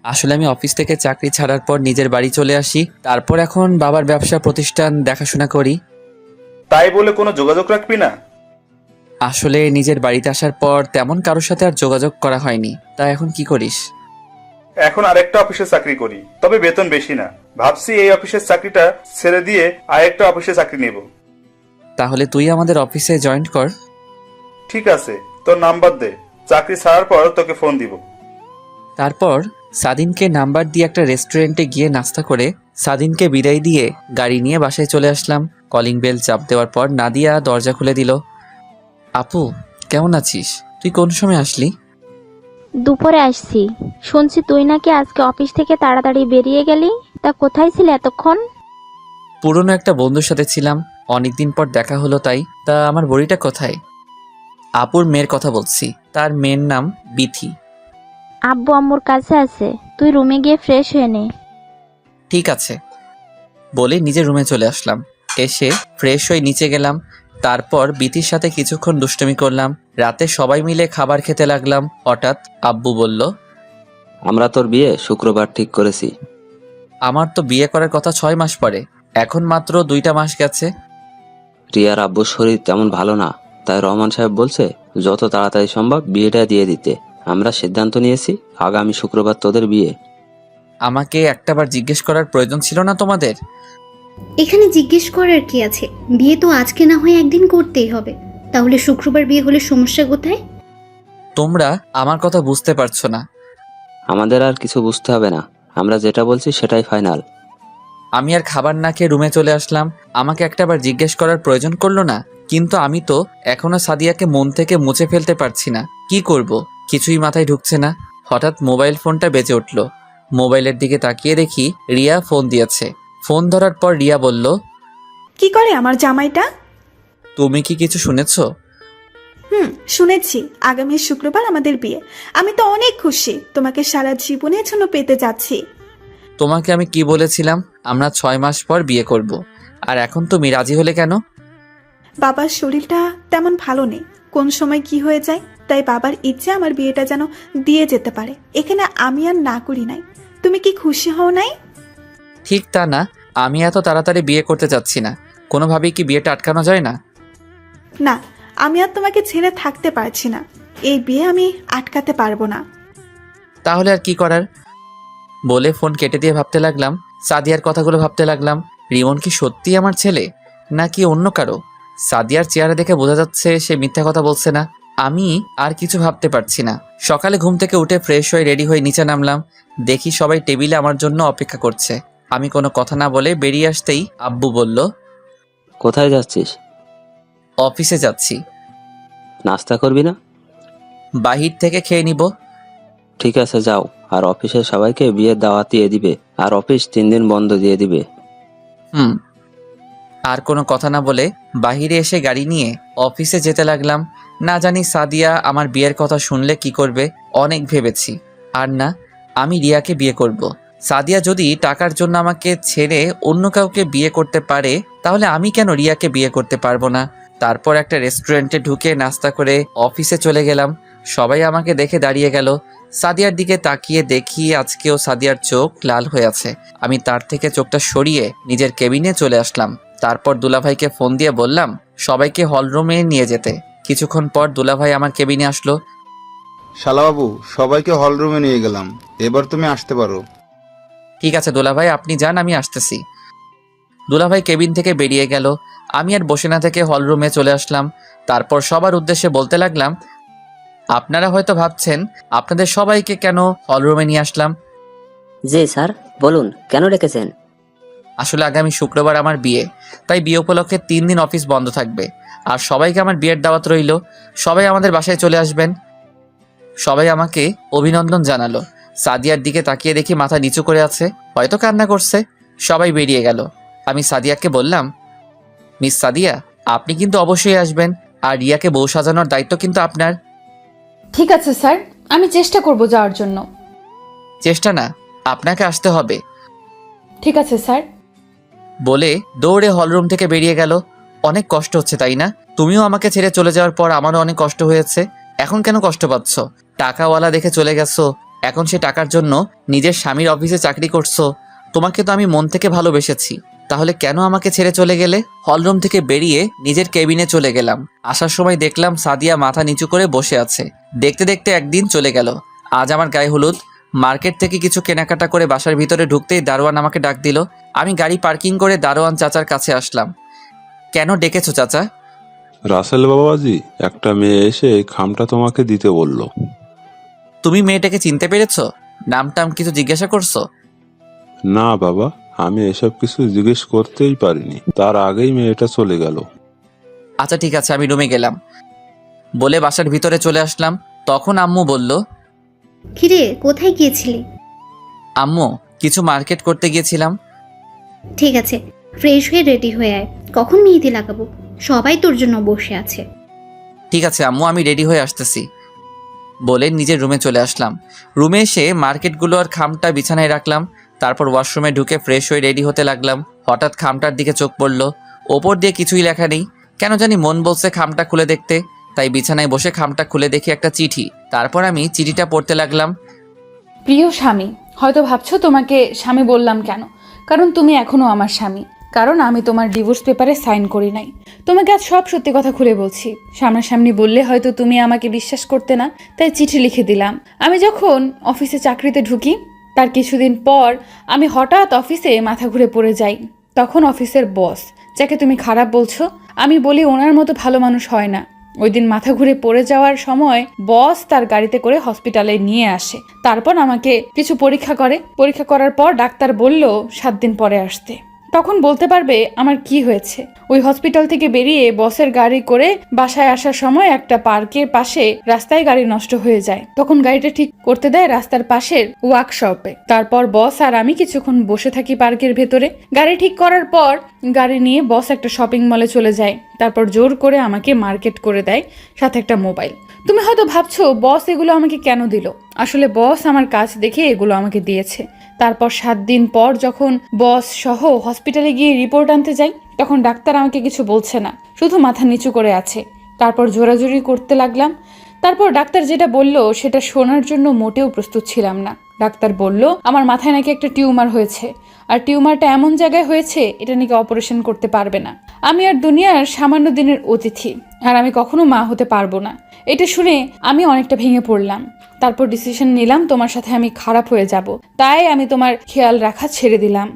আসলে আমি অফিস থেকে চাকরি ছাড়ার পর নিজের বাড়ি চলে আসি, তারপর এখন বাবার ব্যবসা প্রতিষ্ঠান দেখাশোনা করি। তাই বলে কোনো যোগাযোগ রাখবি না? আসলে নিজের বাড়িতে আসার পর তেমন কারোর সাথে আর যোগাযোগ করা হয়নি। তা এখন কি করিস? এখন আরেকটা অফিসে চাকরি করি, তবে বেতন বেশি না। ভাবছি এই অফিসের চাকরিটা ছেড়ে দিয়ে আরেকটা অফিসে চাকরি নেব। তাহলে তুই আমাদের অফিসে জয়েন কর। ঠিক আছে, তোর নাম্বার দে, চাকরি ছাড়ার পর তোকে ফোন দিব। তারপর সাদিনকে নাম্বার দিয়ে একটা রেস্টুরেন্টে গিয়ে নাস্তা করে সাদিনকে বিদায় দিয়ে গাড়ি নিয়ে বাসায় চলে আসলাম। কলিং বেল চাপ দেওয়ার পর নাদিয়া দরজা খুলে দিল। আপু, কেমন আছিস? তুই কোন সময় আসলি? দুপুরে আসছি। শুনছি তুই নাকি আজকে অফিস থেকে তাড়াতাড়ি বেরিয়ে গেলি। তা কোথায় ছিলে এতক্ষণ? পুরনো একটা বন্ধুর সাথে ছিলাম, অনেকদিন পর দেখা হলো তাই। তা আমার বড়িটা কোথায়? আপুর মেয়ের কথা বলছি, তার মেয়ের নাম বিথি। আব্বু আম্মুর কাছে আছে, তুই রুমে গিয়ে ফ্রেশ হয়ে নে। ঠিক আছে বলে নিজের রুমে চলে আসলাম। এসে ফ্রেশ হয়ে নিচে গেলাম। তারপর বিথির সাথে কিছুক্ষণ দুষ্টুমি করলাম। রাতে সবাই মিলে খাবার খেতে লাগলাম। হঠাৎ আব্বু বলল, আমরা তোর বিয়ে শুক্রবার ঠিক করেছি। আমার তো বিয়ে করার কথা 6 মাস পরে, এখন মাত্র 2টা মাস গেছে। রিয়ার আব্বুর শরীর তেমন ভালো না, তাই রহমান সাহেব বলছে যত তাড়াতাড়ি সম্ভব বিয়েটা দিয়ে দিতে। আমরা সিদ্ধান্ত নিয়েছি আগামী শুক্রবার তোদের বিয়ে। আমাকে একটাবার জিজ্ঞেস করার প্রয়োজন ছিল না তোমাদের? এখানে জিজ্ঞেস করার কি আছে? বিয়ে তো আজকে না হয় একদিন করতেই হবে। তাহলে শুক্রবার বিয়ে হলে সমস্যা কোথায়? তোমরা আমার কথা বুঝতে পারছো না। আমাদের আর কিছু বুঝতে হবে না, আমরা যেটা বলছি সেটাই ফাইনাল। আমি আর খাবার না খেয়ে রুমে চলে আসলাম। আমাকে একটাবার জিজ্ঞেস করার প্রয়োজন করলো না, কিন্তু আমি তো এখনো সাদিয়াকে মন থেকে মুছে ফেলতে পারছি না। কি করব কিছুই মাথায় ঢুকছে না। হঠাৎ মোবাইল ফোনটা বেজে উঠল। মোবাইলের দিকে তাকিয়ে দেখি রিয়া ফোন দিয়েছে। ফোন ধরার পর রিয়া বলল, কি করে আমার জামাইটা? তুমি কি কিছু শুনেছো? শুনেছি। আগামী শুক্রবার আমাদের বিয়ে। আমি তো অনেক খুশি, তোমাকে সারা জীবনের জন্য পেতে যাচ্ছি। তোমাকে আমি কি বলেছিলাম? আমরা 6 মাস পর বিয়ে করব। আর এখন তুমি রাজি হলে কেন? বাবার শরীরটা তেমন ভালো নেই, কোন সময় কি হয়ে যায়। তাই বাবার ইচ্ছে আমার বিয়েটা যেন দিয়ে যেতে পারে। এখানে আমি আর না করি নাই। তুমি কি খুশি হও নাই? ঠিক তা না, আমি এত তাড়াতাড়ি বিয়ে করতে চাচ্ছি না। কোনোভাবেই কি বিয়েটা আটকানো যায় না? না, আমি আর তোমাকে ছেড়ে থাকতে পারছি না। এই বিয়ে আমি আটকাতে পারবো না। তাহলে আর কি করার? বলে ফোন কেটে দিয়ে ভাবতে লাগলাম, সাদিয়ার কথাগুলো ভাবতে লাগলাম। রিমন কি সত্যি আমার ছেলে নাকি অন্য কারো? সাদিয়ার চেহারা দেখে বোঝা যাচ্ছে সে মিথ্যা কথা বলছে না। আমি আর কিছু ভাবতে পারছি না। সকালে ঘুম থেকে উঠে ফ্রেশ হয়ে রেডি হয়ে নিচে নামলাম। দেখি সবাই টেবিলে আমার জন্য অপেক্ষা করছে। আমি কোনো কথা না বলে বেরিয়ে আসতেই আব্বু বলল, কোথায় যাচ্ছিস? অফিসে যাচ্ছি। নাস্তা করবি না? বাহির থেকে খেয়ে নিব। ঠিক আছে যাও, আর অফিসের সবাইকে বিয়ের দাওয়াত দিয়ে দিবে, আর অফিস 3 দিন বন্ধ দিয়ে দিবে। আর কোনো কথা না বলে বাহিরে এসে গাড়ি নিয়ে অফিসে যেতে লাগলাম। না জানি সাদিয়া আমার বিয়ের কথা শুনলে কি করবে। অনেক ভেবেছি, আর না, আমি রিয়াকে বিয়ে করব। সাদিয়া যদি টাকার জন্য আমাকে ছেড়ে অন্য কাউকে বিয়ে করতে পারে, তাহলে আমি কেন রিয়াকে বিয়ে করতে পারবো না? তারপর একটা রেস্টুরেন্টে ঢুকে নাস্তা করে অফিসে চলে গেলাম। সবাই আমাকে দেখে দাঁড়িয়ে গেল। সাদিয়ার দিকে তাকিয়ে দেখি আজকেও সাদিয়ার চোখ লাল হয়ে আছে। আমি তার থেকে চোখটা সরিয়ে নিজের কেবিনে চলে আসলাম। তারপর দুলাভাইকে ফোন দিয়ে বললাম সবাইকে হলরুমে নিয়ে যেতে। কিছুক্ষণ পর দুলাভাই আমার কেবিনে আসলো। শালাবাবু, সবাইকে হলরুমে নিয়ে গেলাম, এবার তুমি আসতে পারো। ঠিক আছে দুলাভাই, আপনি যান, আমি আসতেছি। দুলাভাই কেবিন থেকে বেরিয়ে গেল। আমি আর বসে না থেকে হলরুমে চলে আসলাম। তারপর সবার উদ্দেশ্যে বলতে লাগলাম, আপনারা হয়তো ভাবছেন আপনাদের সবাইকে কেন হলরুমে নিয়ে আসলাম। জি স্যার, বলুন কেন ডেকেছেন? আসলে আগামী শুক্রবার আমার বিয়ে, তাই বিয়ে উপলক্ষে 3 দিন অফিস বন্ধ থাকবে। আর সবাইকে আমার বিয়ের দাওয়াত রইল, সবাই আমাদের বাসায় চলে আসবেন। সবাই আমাকে অভিনন্দন জানালো। সাদিয়ার দিকে তাকিয়ে দেখি মাথা নিচু করে আছে, হয়তো কান্না করছে। সবাই বেরিয়ে গেল। আমি সাদিয়াকে বললাম, মিস সাদিয়া, আপনি কিন্তু অবশ্যই আসবেন, আর রিয়াকে বউ সাজানোর দায়িত্ব কিন্তু আপনার। ঠিক আছে স্যার, আমি চেষ্টা করব যাওয়ার জন্য। চেষ্টা না, আপনাকে আসতে হবে ঠিক আছে স্যার। বলে দৌড়ে হলরুম থেকে বেরিয়ে গেল। অনেক কষ্ট হচ্ছে তাই না? তুমিও আমাকে ছেড়ে চলে যাওয়ার পর আমারও অনেক কষ্ট হয়েছে। এখন কেন কষ্ট পাচ্ছ? টাকাওয়ালা দেখে চলে গেছো, এখন সে টাকার জন্য নিজের স্বামীর অফিসে চাকরি করছো। তোমাকে তো আমি মন থেকে ভালোবেসেছি, তাহলে কেন আমাকে ছেড়ে চলে গেলে? হলরুম থেকে বেরিয়ে নিজের কেবিনে চলে গেলাম। আসার সময় দেখলাম সাদিয়া মাথা নিচু করে বসে আছে। দেখতে দেখতে একদিন চলে গেল। আজ আমার গায়ে হলুদ। মার্কেট থেকে কিছু কেনাকাটা করে বাসার ভিতরে ঢুকতেই দারোয়ান আমাকে ডাক দিল। আমি গাড়ি পার্কিং করে দারোয়ান চাচার কাছে আসলাম। কেন ডেকেছো চাচা? রাসেল বাবাজি, একটা মেয়ে এসে এই খামটা তোমাকে দিতে বলল। তুমি মেয়েটাকে চিনতে পেরেছো? নাম টাম কিছু জিজ্ঞাসা করছো? না বাবা, আমি এসব কিছু জিজ্ঞেস করতেই পারিনি, তার আগেই মেয়েটা চলে গেল। আচ্ছা ঠিক আছে, আমি রুমে গেলাম বলে বাসার ভিতরে চলে আসলাম। তখন আম্মু বলল, কিরে, কোথায় গিয়েছিলি? আম্মু, কিছু মার্কেট করতে গিয়েছিলাম। ঠিক আছে, ফ্রেশ হয়ে রেডি হয়ে আয়, কখন মেহেদি লাগাবো? সবাই তোর জন্য বসে আছে। ঠিক আছে আম্মু, আমি রেডি হয়ে আসতেছি বলে নিজের রুমে চলে আসলাম। রুমে এসে মার্কেটগুলো আর খামটা বিছানায় রাখলাম। তারপর ওয়াশরুমে ঢুকে ফ্রেশ হয়ে রেডি হতে লাগলাম। হঠাৎ খামটার দিকে চোখ পড়ল। ওপর দিয়ে কিছুই লেখা নেই, কেন জানি মন বলছে খামটা খুলে দেখতে। তাই বিছানায় বসে খামটা খুলে দেখি একটা চিঠি। তারপর আমি চিঠিটা পড়তে লাগলাম। প্রিয় স্বামী, হয়তো ভাবছো তোমাকে স্বামী বললাম কেন, কারণ তুমি এখনো আমার স্বামী, কারণ আমি তোমার ডিভোর্স পেপারে সাইন করি নাই। তোমাকে আজ সব সত্যি কথা খুলে বলছি। সামনাসামনি বললে হয়তো তুমি আমাকে বিশ্বাস করতে না, তাই চিঠি লিখে দিলাম। আমি যখন অফিসে চাকরিতে ঢুকি তার কিছুদিন পর আমি হঠাৎ অফিসে মাথা ঘুরে পড়ে যাই। তখন অফিসের বস, যাকে তুমি খারাপ বলছো, আমি বলি ওনার মতো ভালো মানুষ হয় না। ওই দিন মাথা ঘুরে পড়ে যাওয়ার সময় বস তার গাড়িতে করে হসপিটালে নিয়ে আসে। তারপর আমাকে কিছু পরীক্ষা করে। পরীক্ষা করার পর ডাক্তার বলল 7 দিন পরে আসতে। তখন বলতে পারবে আমার কি হয়েছে। ওই হসপিটাল থেকে বেরিয়ে বসের গাড়ি করে বাসায় আসার সময় একটা পার্কের পাশে রাস্তায় গাড়ি নষ্ট হয়ে যায়। তখন গাড়িটা ঠিক করতে দেয় রাস্তার পাশের ওয়ার্কশপে। তারপর বস আর আমি কিছুক্ষণ বসে থাকি পার্কের ভেতরে। গাড়ি ঠিক করার পর গাড়ি নিয়ে বস একটা শপিং মলে চলে যায়। তারপর জোর করে আমাকে মার্কেট করে দেয়, সাথে একটা মোবাইল। তুমি হয়তো ভাবছো বস এগুলো আমাকে কেন দিল। আসলে বস আমার কাজ দেখে এগুলো আমাকে দিয়েছে। তারপর 7 দিন পর যখন বস সহ হসপিটালে গিয়ে রিপোর্ট আনতে যাই, তখন ডাক্তার আমাকে কিছু বলছে না, শুধু মাথা নিচু করে আছে। তারপর জোরাজোরি করতে লাগলাম। তারপর ডাক্তার যেটা বলল সেটা শোনার জন্য মোটেও প্রস্তুত ছিলাম না। ডাক্তার বলল আমার মাথায় নাকি একটা টিউমার হয়েছে, আর টিউমারটা এমন জায়গায় হয়েছে এটা নাকি অপারেশন করতে পারবে না। আমি আর দুনিয়ার সামান্য দিনের অতিথি, আর আমি কখনো মা হতে পারবো না। এটা শুনে আমি অনেকটা ভেঙে পড়লাম। তারপর ডিসিশন নিলাম তোমার সাথে আমি খারাপ হয়ে যাব, তাই আমি তোমার খেয়াল রাখা ছেড়ে দিলাম।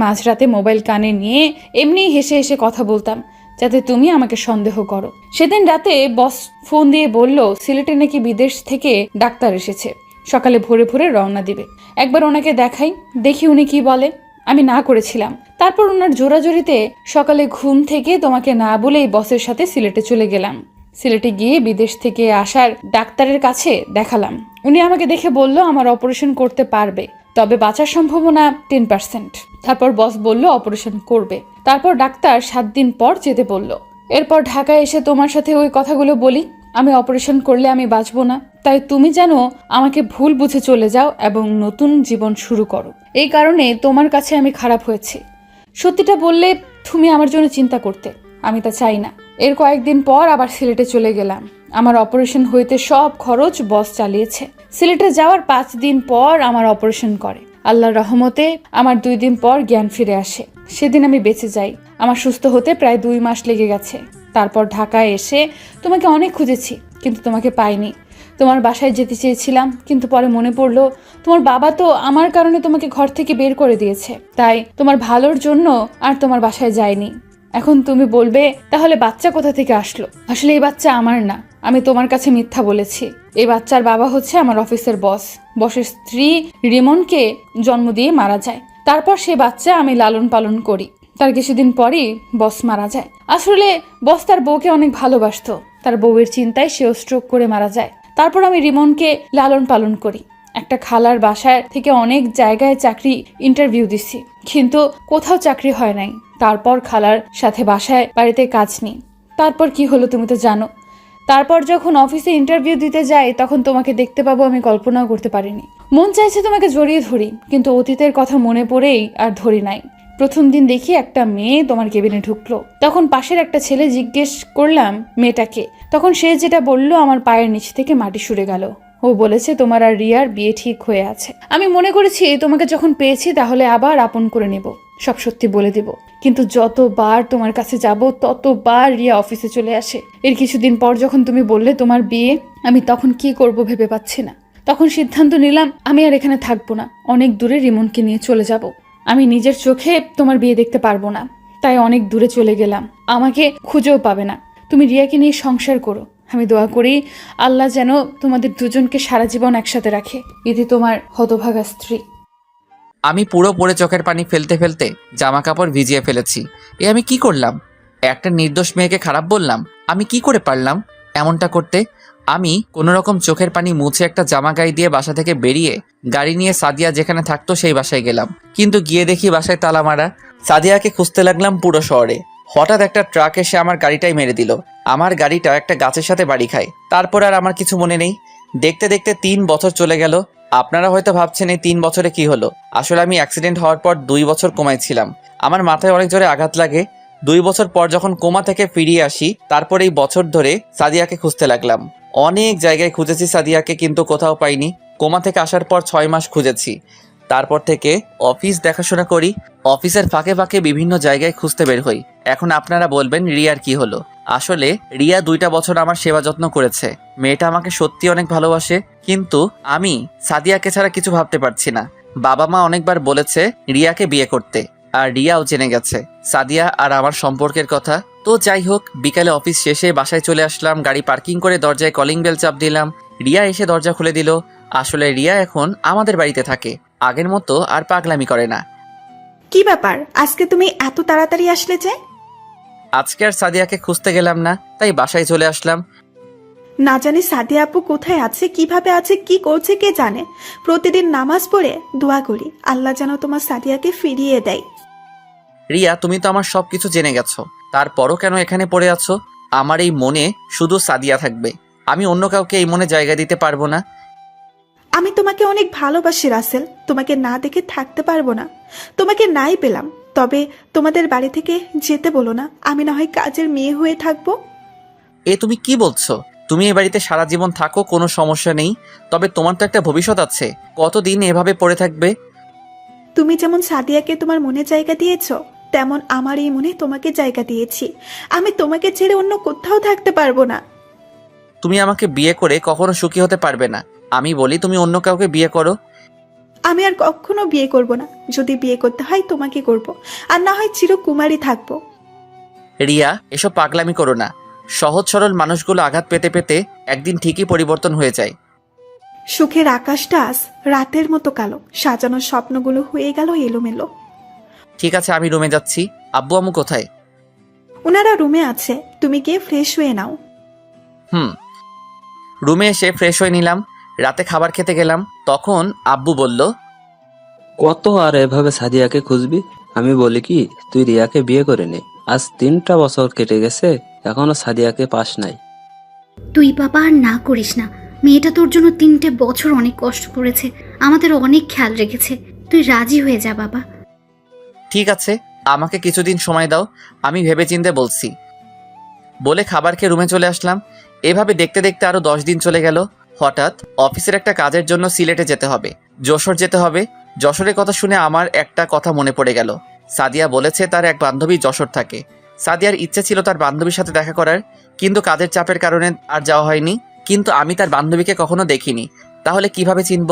মাঝরাতে মোবাইল কানে নিয়ে এমনি হেসে হেসে কথা বলতাম, যাতে তুমি আমাকে সন্দেহ করো। সেদিন রাতে বস ফোন দিয়ে বলল সিলেটে নাকি বিদেশ থেকে ডাক্তার এসেছে, সকালে ভোরে ভোরে রওনা দিবে। একবার ওনাকে দেখাই, দেখি উনি কি বলে। আমি না করেছিলাম। তারপর ওনার জোরাজোরিতে সকালে ঘুম থেকে তোমাকে না বলেই বসের সাথে সিলেটে চলে গেলাম। সিলেটে গিয়ে বিদেশ থেকে আসার ডাক্তারের কাছে দেখালাম। উনি আমাকে দেখে বলল আমার অপারেশন করতে পারবে, তবে বাঁচার সম্ভাবনা 10%। তারপর বস বলল অপারেশন করবে। তারপর ডাক্তার 7 দিন পর যেতে বলল। এরপর ঢাকায় এসে তোমার সাথে ওই কথাগুলো বলি, আমি অপারেশন করলে আমি বাঁচবো না, তাই তুমি যেন আমাকে ভুল বুঝে চলে যাও এবং নতুন জীবন শুরু করো। এই কারণে তোমার কাছে আমি খারাপ হয়েছি। সত্যিটা বললে তুমি আমার জন্য চিন্তা করতে, আমি তা চাই না। এর কয়েকদিন পর আবার সিলেটে চলে গেলাম। আমার অপারেশন হইতে সব খরচ বস চালিয়েছে। সিলেটে যাওয়ার 5 দিন পর আমার অপারেশন করে। আল্লাহর রহমতে আমার 2 দিন পর জ্ঞান ফিরে আসে। সেদিন আমি বেঁচে যাই। আমার সুস্থ হতে প্রায় 2 মাস লেগে গেছে। তারপর ঢাকায় এসে তোমাকে অনেক খুঁজেছি, কিন্তু তোমাকে পাইনি। তোমার বাসায় যেতে চেয়েছিলাম, কিন্তু পরে মনে পড়লো তোমার বাবা তো আমার কারণে তোমাকে ঘর থেকে বের করে দিয়েছে, তাই তোমার ভালোর জন্য আর তোমার বাসায় যাইনি। এখন তুমি বলবে তাহলে বাচ্চা কোথা থেকে আসলো? আসলে এই বাচ্চা আমার না, আমি তোমার কাছে মিথ্যা বলেছি। এই বাচ্চার বাবা হচ্ছে আমার অফিসের বস। বসের স্ত্রী রিমনকে জন্ম দিয়ে মারা যায়। তারপর সে বাচ্চা আমি লালন পালন করি। তার কিছুদিন পরই বস মারা যায়। আসলে বস তার বউকে অনেক ভালোবাসতো। তার বউয়ের চিন্তায় সেও স্ট্রোক করে মারা যায়। তারপর আমি রিমনকে লালন পালন করি। একটা খালার বাসায় থেকে অনেক জায়গায় চাকরি ইন্টারভিউ দিছি, কিন্তু কোথাও চাকরি হয় নাই। তারপর খালার সাথে বাসায় বাড়িতে কাজ নিই। তারপর কি হলো তুমি তো জানো। তারপর যখন অফিসে ইন্টারভিউ দিতে যাই তখন তোমাকে দেখতে পাবো আমি কল্পনাও করতে পারিনি। মন চাইছে তোমাকে জড়িয়ে ধরি, কিন্তু অতীতের কথা মনে পড়েই আর ধরি নাই। প্রথম দিন দেখি একটা মেয়ে তোমার কেবিনে ঢুকলো। তখন পাশের একটা ছেলে জিজ্ঞেস করলাম মেয়েটাকে। তখন সে যেটা বলল আমার পায়ের নিচ থেকে মাটি সরে গেল। ও বলেছে তোমার আর রিয়ার বিয়ে ঠিক হয়ে আছে। আমি মনে করেছি তোমাকে যখন পেয়েছি তাহলে আবার আপন করে নেব, সব সত্যি বলে দেব। কিন্তু যতবার তোমার কাছে যাব ততবার রিয়া অফিসে চলে আসে। এর কিছুদিন পর যখন তুমি বললে তোমার বিয়ে, আমি তখন কি করব ভেবে পাচ্ছি না। তখন সিদ্ধান্ত নিলাম আমি আর এখানে থাকবো না, অনেক দূরে রিমনকে নিয়ে চলে যাব। আমি নিজের চোখে তোমার বিয়ে দেখতে পারবো না, তাই অনেক দূরে চলে গেলাম। আমাকে খুঁজেও পাবে না। তুমি রিয়াকে নিয়ে সংসার করো। আমি দোয়া করি আল্লাহ যেন তোমাদের দুজনকে সারা জীবন একসাথে রাখে। ইতি তোমার হতভাগা স্ত্রী। আমি পুরো পড়ে চোখের পানি ফেলতে ফেলতে জামা কাপড় ভিজিয়ে ফেলেছি। আমি কি করলাম? একটা নির্দোষ মেয়েকে খারাপ বললাম? আমি কি করে পারলাম এমনটা করতে? আমি কোনো রকম চোখের পানি মুছে একটা জামা গায়ে দিয়ে বাসা থেকে বেরিয়ে গাড়ি নিয়ে সাদিয়া যেখানে থাকতো সেই বাসায় গেলাম। কিন্তু গিয়ে দেখি বাসায় তালা মারা। সাদিয়াকে খুঁজতে লাগলাম পুরো শহরে। হঠাৎ একটা ট্রাক এসে আমার গাড়িটাই মেরে দিল। আমার গাড়িটা একটা গাছের সাথে বাড়ি খায়। তারপর আর আমার কিছু মনে নেই। দেখতে দেখতে 3 বছর চলে গেল। আপনারা হয়তো ভাবছেন এই 3 বছরে কি হলো। আসলে আমি অ্যাক্সিডেন্ট হওয়ার পর 2 বছর কোমায় ছিলাম। আমার মাথায় অনেক জোরে আঘাত লাগে। 2 বছর পর যখন কোমা থেকে ফিরিয়ে আসি, তারপর এই বছর ধরে সাদিয়াকে খুঁজতে লাগলাম। অনেক জায়গায় খুঁজেছি সাদিয়াকে, কিন্তু কোথাও পাইনি। কোমা থেকে আসার পর 6 মাস খুঁজেছি। তারপর থেকে অফিস দেখাশোনা করি, অফিসের ফাঁকে ফাঁকে বিভিন্ন জায়গায় খুঁজতে বের হই। এখন আপনারা বলবেন রিয়ার কি হলো। আসলে রিয়া 2টা বছর আমার সেবা যত্ন করেছে। মেয়েটা আমাকে সত্যি অনেক ভালোবাসে, কিন্তু আমি সাদিয়াকে ছাড়া কিছু ভাবতে পারছি না। বাবা মা অনেকবার বলেছে রিয়াকে বিয়ে করতে, আর রিয়াও জেনে গেছে সাদিয়া আর আমার সম্পর্কের কথা। তো যাই হোক, বিকালে অফিস শেষে বাসায় চলে আসলাম। গাড়ি পার্কিং করে দরজায় কলিং বেল চাপ দিলাম। রিয়া এসে দরজা খুলে দিল। আসলে রিয়া এখন আমাদের বাড়িতে থাকে, আগের মতো আর পাগলামি করে না। কি ব্যাপার, আজকে তুমি এত তাড়াতাড়ি আসলে যে? আজকে আর সাদিয়াকে খুঁজতে গেলাম না, তাই বাসায় চলে আসলাম। না জানি সাদিয়া আপু কোথায় আছে, কিভাবে আছে, কি করছে কে জানে। প্রতিদিন নামাজ পড়ে দোয়া করি আল্লাহ যেন তোমার সাদিয়াকে ফিরিয়ে দেয়। রিয়া, তুমি তো আমার সবকিছু জেনে গেছো, তারপরও কেন এখানে পড়ে আছো? আমার এই মনে শুধু সাদিয়া থাকবে। আমি অন্য কাউকে এই মনে জায়গা দিতে পারবো না। আমি তোমাকে অনেক ভালোবাসি রাসেল, তোমাকে না দেখে থাকতে পারবো না। তোমাকে নাই পেলাম, তবে তোমাদের বাড়ি থেকে যেতে বলো না, আমি না হয় কাজের মেয়ে হয়ে থাকবো। এ তুমি কি বলছো? তুমি এ বাড়িতে সারা জীবন থাকো, কোনো সমস্যা নেই, তবে তোমার তো একটা ভবিষ্যৎ আছে। কতদিন এভাবে পড়ে থাকবে? তুমি যেমন সাদিয়াকে তোমার মনে জায়গা দিয়েছো, তেমন আমার এই মনে তোমাকে জায়গা দিয়েছি। আমি তোমাকে ছেড়ে অন্য কোথাও থাকতে পারবো না। তুমি আমাকে বিয়ে করে কখনো সুখী হতে পারবে না। আমি বলি তুমি অন্য কাউকে বিয়ে করো। আমি আর কখনো বিয়ে করব না। যদি বিয়ে করতে হয় তোমাকে করব, আর না হয় চিরকুমারী থাকবো। রিয়া, এসব পাগলামি করো না। সহজ সরল মানুষগুলো আঘাত পেতে পেতে একদিন ঠিকই পরিবর্তন হয়ে যায়। সুখের আকাশটা আজ রাতের মতো কালো, সাজানো স্বপ্নগুলো হয়ে গেল এলোমেলো। ঠিক আছে, আমি রুমে যাচ্ছি। আব্বু আম্মু কোথায়? ওনারা রুমে আছে, তুমি গিয়ে ফ্রেশ হয়ে নাও। রুমে এসে ফ্রেশ হয়ে নিলাম। রাতে খাবার খেতে গেলাম, তখন আব্বু বলল, কত আর এভাবে সাদিয়াকে খুঁজবি? আমি বলি কি, তুই রিয়াকে বিয়ে করে নে। আজ 3টা বছর কেটে গেছে, এখনো সাদিয়াকে পাস নাই। তুই বাবা আর না করিস না। মেয়েটা তোর জন্য 3টে বছর অনেক কষ্ট করেছে, আমাদের অনেক খেয়াল রেখেছে। তুই রাজি হয়ে যা বাবা। ঠিক আছে, আমাকে কিছুদিন সময় দাও, আমি ভেবেচিন্তে বলছি। বলে খাবার খেয়ে রুমে চলে আসলাম। এভাবে দেখতে দেখতে আরো 10 দিন চলে গেল। হঠাৎ অফিসের একটা কাজের জন্য সিলেটে যেতে হবে, যশোর যেতে হবে। যশোরের কথা শুনে আমার একটা কথা মনে পড়ে গেল। সাদিয়া বলেছে তার এক বান্ধবী যশোর থাকে। সাদিয়ার ইচ্ছে ছিল তার বান্ধবীর সাথে দেখা করার, কিন্তু কাজের চাপের কারণে আর যাওয়া হয়নি। কিন্তু আমি তার বান্ধবীকে কখনো দেখিনি, তাহলে কিভাবে চিনব?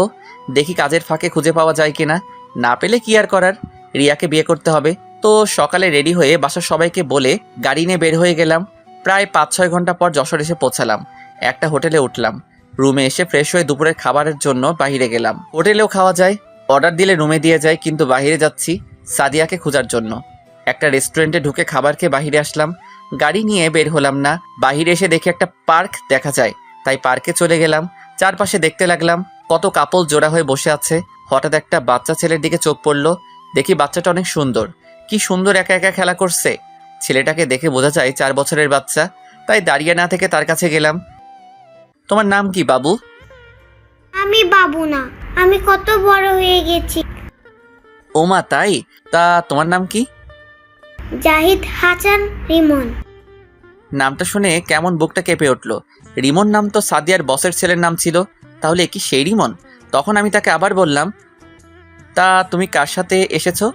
দেখি কাজের ফাঁকে খুঁজে পাওয়া যায় কিনা। না পেলে কি আর করার, রিয়াকে বিয়ে করতে হবে। তো সকালে রেডি হয়ে বাসার সবাইকে বলে গাড়ি নিয়ে বের হয়ে গেলাম। প্রায় 5-6 ঘন্টা পর যশোর এসে পৌঁছালাম। একটা হোটেলে উঠলাম। রুমে এসে ফ্রেশ হয়ে দুপুরের খাবারের জন্য বাইরে গেলাম। হোটেলেও খাওয়া যায়, অর্ডার দিলে রুমে দিয়ে যায়, কিন্তু বাইরে যাচ্ছি সাদিয়াকে খোঁজার জন্য। একটা রেস্টুরেন্টে ঢুকে খাবার খেয়ে বাইরে আসলাম। গাড়ি নিয়ে বের হলাম না, বাইরে এসে দেখি একটা পার্ক দেখা যায়, তাই পার্কে চলে গেলাম। চারপাশে দেখতে লাগলাম কত কাপল জোড়া হয়ে বসে আছে। হঠাৎ একটা বাচ্চা ছেলের দিকে চোখ পড়লো। দেখি বাচ্চাটা অনেক সুন্দর, কি সুন্দর একা একা খেলা করছে। ছেলেটাকে দেখে বোঝা যায় 4 বছরের বাচ্চা, তাই দাঁড়িয়ে না থেকে তার কাছে গেলাম। তোমার নাম কি বাবু? আমি বাবু না, আমি কত বড় হয়ে গেছি। ওমা তাই? তা তোমার নাম কি? জাহিদ হাসান রিমন। নামটা শুনে কেমন বুকটা কেঁপে উঠল। রিমন নাম তো সাদিয়ার বসের ছেলের নাম ছিল, তাহলে কি সেই রিমন? তখন আমি তাকে আবার বললাম, তা তুমি কার সাথে এসেছো?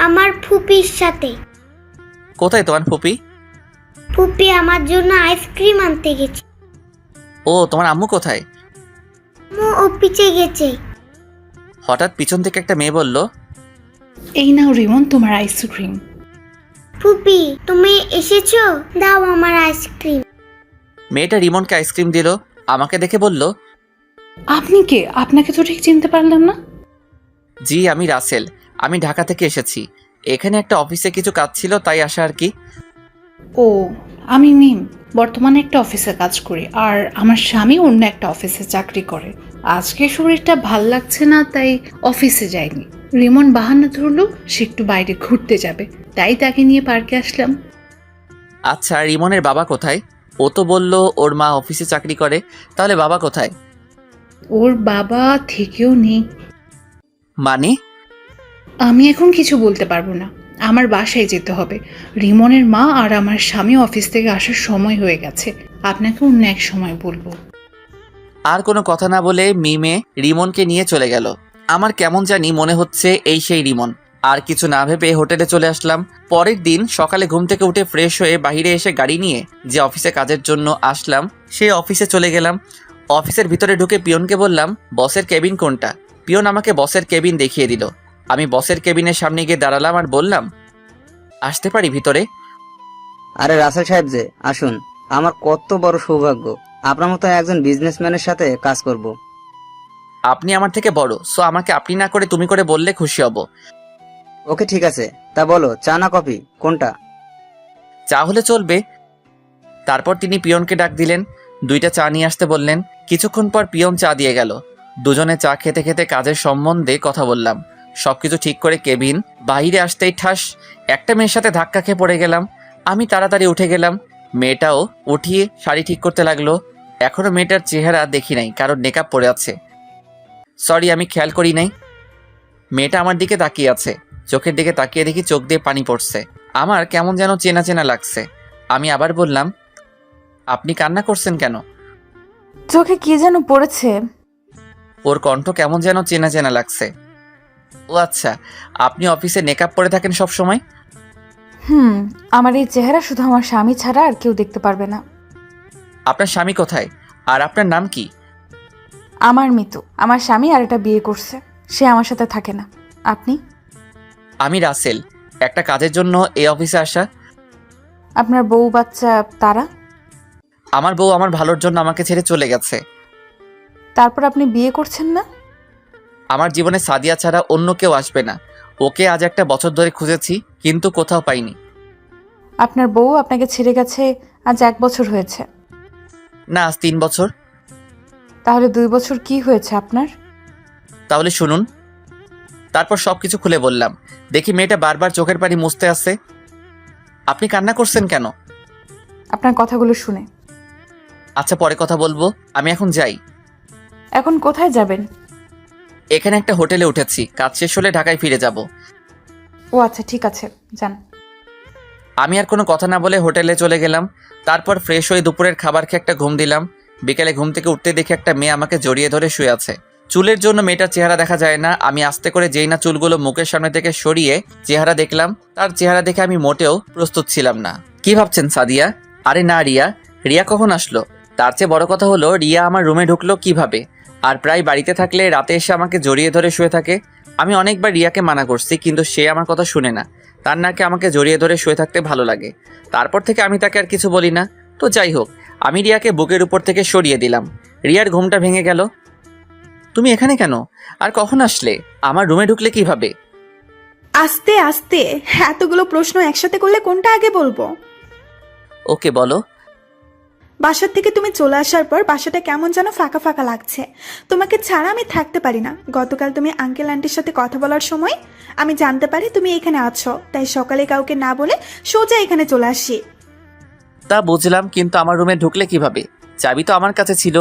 আমার ফুপির সাথে। কোথায় তোমার ফুপি? ফুপি আমার জন্য আইসক্রিম আনতে গেছে। ও, তোমার আম্মু কোথায়? মো অফিসে গেছে। হঠাৎ পিছন থেকে একটা মেয়ে বলল, এই নাও রিমন তোমার আইসক্রিম। ফুপি তুমি এসেছো, দাও আমার আইসক্রিম। মেয়েটা রিমনকে আইসক্রিম দিল। আমাকে দেখে বলল, আপনি কে? আপনাকে তো ঠিক চিনতে পারলাম না। জি আমি রাসেল, আমি ঢাকা থেকে এসেছি। এখানে একটা অফিসে কিছু কাজ ছিল, তাই আসা আর কি। ও, আমি মিম, বর্তমানে একটা অফিসে কাজ করি, আর আমার স্বামী অন্য একটা অফিসে চাকরি করে। আজকে শরীরটা ভাল লাগছে না, তাই অফিসে যাইনি। রিমন বাহানা ধরলো সে একটু বাইরে ঘুরতে যাবে, তাই তাকে নিয়ে পার্কে আসলাম। আচ্ছা, রিমনের বাবা কোথায়? ও তো বলল ওর মা অফিসে চাকরি করে, তাহলে বাবা কোথায়? ওর বাবা থেকেও নেই। মানে? আমি এখন কিছু বলতে পারবো না, আমার বাসায় যেতে হবে। রিমনের মা আর আমার স্বামী অফিস থেকে আসার সময় হয়ে গেছে, আপনাকে অন্য এক সময় বলবো। আর কোনো কথা না বলে মিমে রিমনকে নিয়ে চলে গেল। আমার কেমন জানি মনে হচ্ছে এই সেই রিমন। আর কিছু না ভেবে হোটেলে চলে আসলাম। পরের দিন সকালে ঘুম থেকে উঠে ফ্রেশ হয়ে বাইরে এসে গাড়ি নিয়ে যে অফিসে কাজের জন্য আসলাম সেই অফিসে চলে গেলাম। অফিসের ভিতরে ঢুকে পিয়নকে বললাম, বসের কেবিন কোনটা? পিয়ন আমাকে বসের কেবিন দেখিয়ে দিল। আমি বসের কেবিনের সামনে গিয়ে দাঁড়ালাম আর বললাম, আসতে পারি ভিতরে? আরে রাসেল সাহেব যে, আসুন। আমার কত বড় সৌভাগ্য আপনার মতো একজন বিজনেসম্যানের সাথে কাজ করব। আপনি আমার থেকে বড়, সো আমাকে আপনি না করে তুমি করে বললে খুশি হব। ওকে ঠিক আছে, তা বলো চা না কফি কোনটা? চা হলে চলবে। তারপর তিনি পিয়নকে ডাক দিলেন, 2টা চা নিয়ে আসতে বললেন। কিছুক্ষণ পর পিয়ন চা দিয়ে গেল। দুজনে চা খেতে খেতে কাজের সম্বন্ধে কথা বললাম। সবকিছু ঠিক করে কেবিন বাইরে আসতেই ঠাস একটা মেয়ের সাথে ধাক্কা খেয়ে পড়ে গেলাম। আমি তাড়াতাড়ি উঠে গেলাম। মেয়েটাও উঠিয়ে শাড়ি ঠিক করতে লাগলো। এখনো মেয়েটার চেহারা দেখি নাই, কারণ মেকআপ পরে আছে। সরি, আমি খেয়াল করি নাই। মেয়েটা আমার দিকে তাকিয়ে আছে। চোখের দিকে তাকিয়ে দেখি চোখ দিয়ে পানি পড়ছে। আমার কেমন যেন চেনা চেনা লাগছে। আমি আবার বললাম, আপনি কান্না করছেন কেন? চোখে কি যেন পড়েছে। ওর কণ্ঠ কেমন যেন চেনা চেনা লাগছে। ও আচ্ছা, আপনি অফিসে মেকআপ পরে থাকেন সব সময়? আমার এই চেহারা শুধু আমার স্বামী ছাড়া আর কেউ দেখতে পারবে না। আপনার স্বামী কোথায়? আর আপনার নাম কি? আমার মিতু। আমার স্বামী আর একটা বিয়ে করছে, সে আমার সাথে থাকে না। আপনি? আমি রাসেল, একটা কাজের জন্য এই অফিসে আসা। আপনার বউ বাচ্চা তারা? আমার বউ আমার ভালোর জন্য আমাকে ছেড়ে চলে গেছে। তারপর আপনি বিয়ে করছেন না? আমার জীবনে সাদিয়া ছাড়া অন্য কেউ আসবে না। ওকে আজ 1 বছর ধরে খুঁজেছি, কিন্তু কোথাও পাইনি। আপনার বউ আপনাকে ছেড়ে গেছে আজ 1 বছর হয়েছে? না, আজ 3 বছর। তাহলে 2 বছর কি হয়েছে আপনার? তাহলে শুনুন। তারপর সবকিছু খুলে বললাম। দেখি মেয়েটা বারবার চোখের পানি মুছতে আসছে। আপনি কান্না করছেন কেন? আপনার কথাগুলো শুনে। আচ্ছা, পরে কথা বলবো, আমি এখন যাই। এখন কোথায় যাবেন? এখানে একটা হোটেলে উঠেছি, কাজ শেষ হলে ঢাকায় ফিরে যাব। ও আচ্ছা, ঠিক আছে, যান। আমি আর কোনো কথা না বলে হোটেলে চলে গেলাম। তারপর ফ্রেশ হয়ে দুপুরের খাবার খেয়ে একটা ঘুম দিলাম। বিকেলে ঘুম থেকে উঠতে দেখি একটা মেয়ে আমাকে জড়িয়ে ধরে শুয়ে আছে। চুলের জন্য মেয়েটার চেহারা দেখা যায় না। আমি আস্তে করে যেই না চুলগুলো মুখের সামনে থেকে সরিয়ে চেহারা দেখলাম, তার চেহারা দেখে আমি মোটেও প্রস্তুত ছিলাম না। কি ভাবছেন সাদিয়া? আরে না, রিয়া। রিয়া কখন আসলো? তার চেয়ে বড় কথা হলো, রিয়া আমার রুমে ঢুকলো কিভাবে? আর প্রায় বাড়িতে থাকলে রাতে এসে আমাকে জড়িয়ে ধরে শুয়ে থাকে। আমি অনেকবার রিয়াকে মানা করছি, কিন্তু সে আমার কথা শুনে না। তার নাকি আমাকে জড়িয়ে ধরে শুয়ে থাকতে ভালো লাগে। তারপর থেকে আমি তাকে আর কিছু বলি না। তো যাই হোক, আমি রিয়াকে বুকের উপর থেকে সরিয়ে দিলাম। রিয়ার ঘুমটা ভেঙে গেল। তুমি এখানে কেন? আর কখন আসলে? আমার রুমে ঢুকলে কিভাবে? আস্তে আস্তে এতগুলো প্রশ্ন একসাথে করলে কোনটা আগে বলবো? ওকে বলো। বাসার থেকে তুমি চলে আসার পর বাসাটা কেমন যেন ফাঁকা ফাঁকা লাগছে। তোমাকে ছাড়া আমি থাকতে পারি না। গতকাল তুমি আঙ্কেল আন্টির সাথে কথা বলার সময় আমি জানতে পারি তুমি এখানে আছো, তাই সকালে কাউকে না বলে সোজা এখানে চলে আসি। তা বুঝলাম, কিন্তু আমার রুমে ঢুকলে কিভাবে? চাবি তো আমার কাছে ছিল।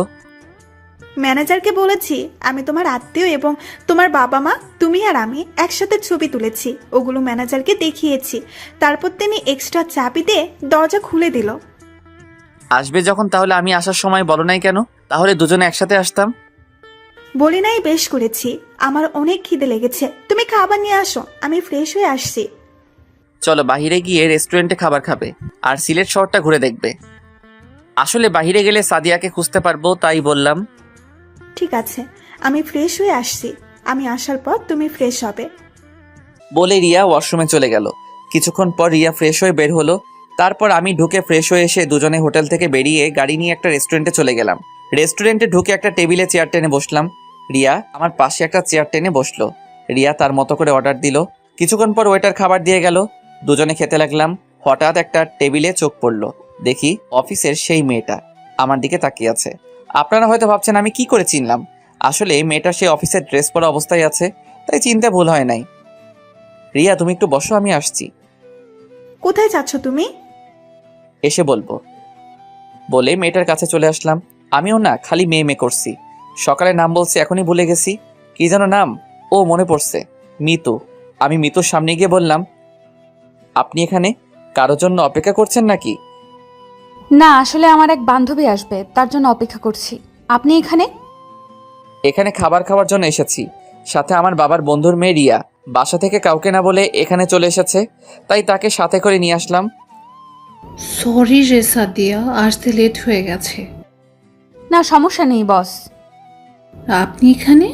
ম্যানেজারকে বলেছি আমি তোমার আত্মীয় এবং তোমার বাবা মা তুমি আর আমি একসাথে ছবি তুলেছি, ওগুলো ম্যানেজারকে দেখিয়েছি। তারপর তিনি এক্সট্রা চাবি দিয়ে দরজা খুলে দিল। আসবে যখন তাহলে আমি আসার সময় বলো নাই কেন? তাহলে দুজনে একসাথে আসতাম। বলি নাই বেশ করেছি, আমার অনেক খিদে লেগেছে, তুমি খাবার নিয়ে আসো, আমি ফ্রেশ হয়ে আসছি। চলো বাইরে গিয়ে রেস্টুরেন্টে খাবার খাবে আর সিলেট শহরটা ঘুরে দেখবে। আসলে বাইরে গেলে সাদিয়াকে খুঁজতে পারবো, তাই বললাম। ঠিক আছে, আমি ফ্রেশ হয়ে আসছি, আমি আসার পর তুমি ফ্রেশ হবে। বলে রিয়া ওয়াশরুমে চলে গেল। কিছুক্ষণ পর রিয়া ফ্রেশ হয়ে বের হলো। তারপর আমি ঢুকে ফ্রেশ হয়ে এসে দুজনে হোটেল থেকে বেরিয়ে গাড়ি নিয়ে একটা রেস্টুরেন্টে চলে গেলাম। রেস্টুরেন্টে ঢুকে একটা টেবিলে চেয়ার টেনে বসলাম। রিয়া আমার পাশে একটা চেয়ার টেনে বসলো। রিয়া তার মতো করে অর্ডার দিল। কিছুক্ষণ পর ওয়েটার খাবার দিয়ে গেল। দুজনে খেতে লাগলাম। হঠাৎ একটা টেবিলে চোখ পড়লো। দেখি অফিসের সেই মেয়েটা আমার দিকে তাকিয়ে আছে। আপনারা হয়তো ভাবছেন আমি কি করে চিনলাম। আসলে মেয়েটা সেই অফিসের ড্রেস পরা অবস্থায় আছে, তাই চিনতে ভুল হয় নাই। রিয়া তুমি একটু বসো, আমি আসছি। কোথায় যাচ্ছ তুমি? এসে বলবো। বলে মেয়েটার কাছে চলে আসলাম। আমিও না খালি মেয়ে করছি। সকালে নাম বলছি, এখনই ভুলে গেছি। কি যেন নাম? ও মনে পড়ছে, মিতু। আমি মিতুর সামনে গিয়ে বললাম, আপনি এখানে কারোর জন্য অপেক্ষা করছেন নাকি? না, আসলে আমার এক বান্ধবী আসবে, তার জন্য অপেক্ষা করছি। আপনি এখানে? এখানে খাবার খাওয়ার জন্য এসেছি, সাথে আমার বাবার বন্ধুর মেয়ে রিয়া বাসা থেকে কাউকে না বলে এখানে চলে এসেছে, তাই তাকে সাথে করে নিয়ে আসলাম। সরি রে সাদিয়া, আসতে লেট হয়ে গেছে। না সমস্যা নেই বস। আপনি এখানে?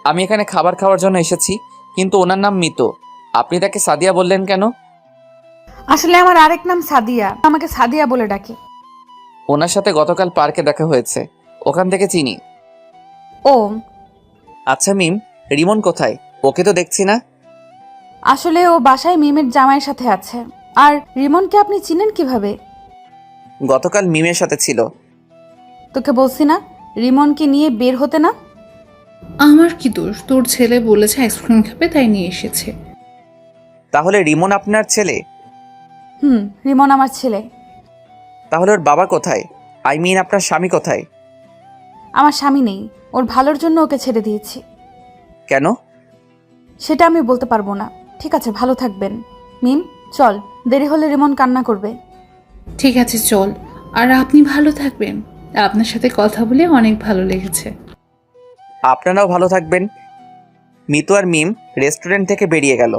আমি এখানে খাবার খাওয়ার জন্য এসেছি, কিন্তু ওনার নাম মিতু। আপনি তাকে সাদিয়া বললেন কেন? আসলে আমার আরেক নাম সাদিয়া, আমাকে সাদিয়া বলে ডাকে। ওনার সাথে গতকাল পার্কে দেখা হয়েছে, ওখান থেকে চিনি। ও আচ্ছা মিম, রিমন কোথায়? ওকে তো দেখছি না। আসলে ও বাসায় মিমের জামাইয়ের সাথে আছে। আর রিমনকে আপনি চিনেন কিভাবে? গতকাল মিমের সাথে ছিল। তোকে বলছি না রিমনকে নিয়ে বের হতে না? আমার কি দোষ? তোর ছেলে বলেছে আইসক্রিম খাবে, তাই নিয়ে এসেছে। তাহলে রিমন আপনার ছেলে? রিমন আমার ছেলে। তাহলে ওর বাবা কোথায়? আই মিন আপনার স্বামী কোথায়? আমার স্বামী নেই, ওর ভালোর জন্য ওকে ছেড়ে দিয়েছি। কেন? সেটা আমি বলতে পারবো না। ঠিক আছে, ভালো থাকবেন। মিম চল, দেরি হলে রিমন কান্না করবে। ঠিক আছে চল, আর আপনি ভালো থাকবেন। আপনার সাথে কথা বলে অনেক ভালো লেগেছে। আপনারাও ভালো থাকবেন। মিতু আর মিম রেস্টুরেন্ট থেকে বেরিয়ে গেল।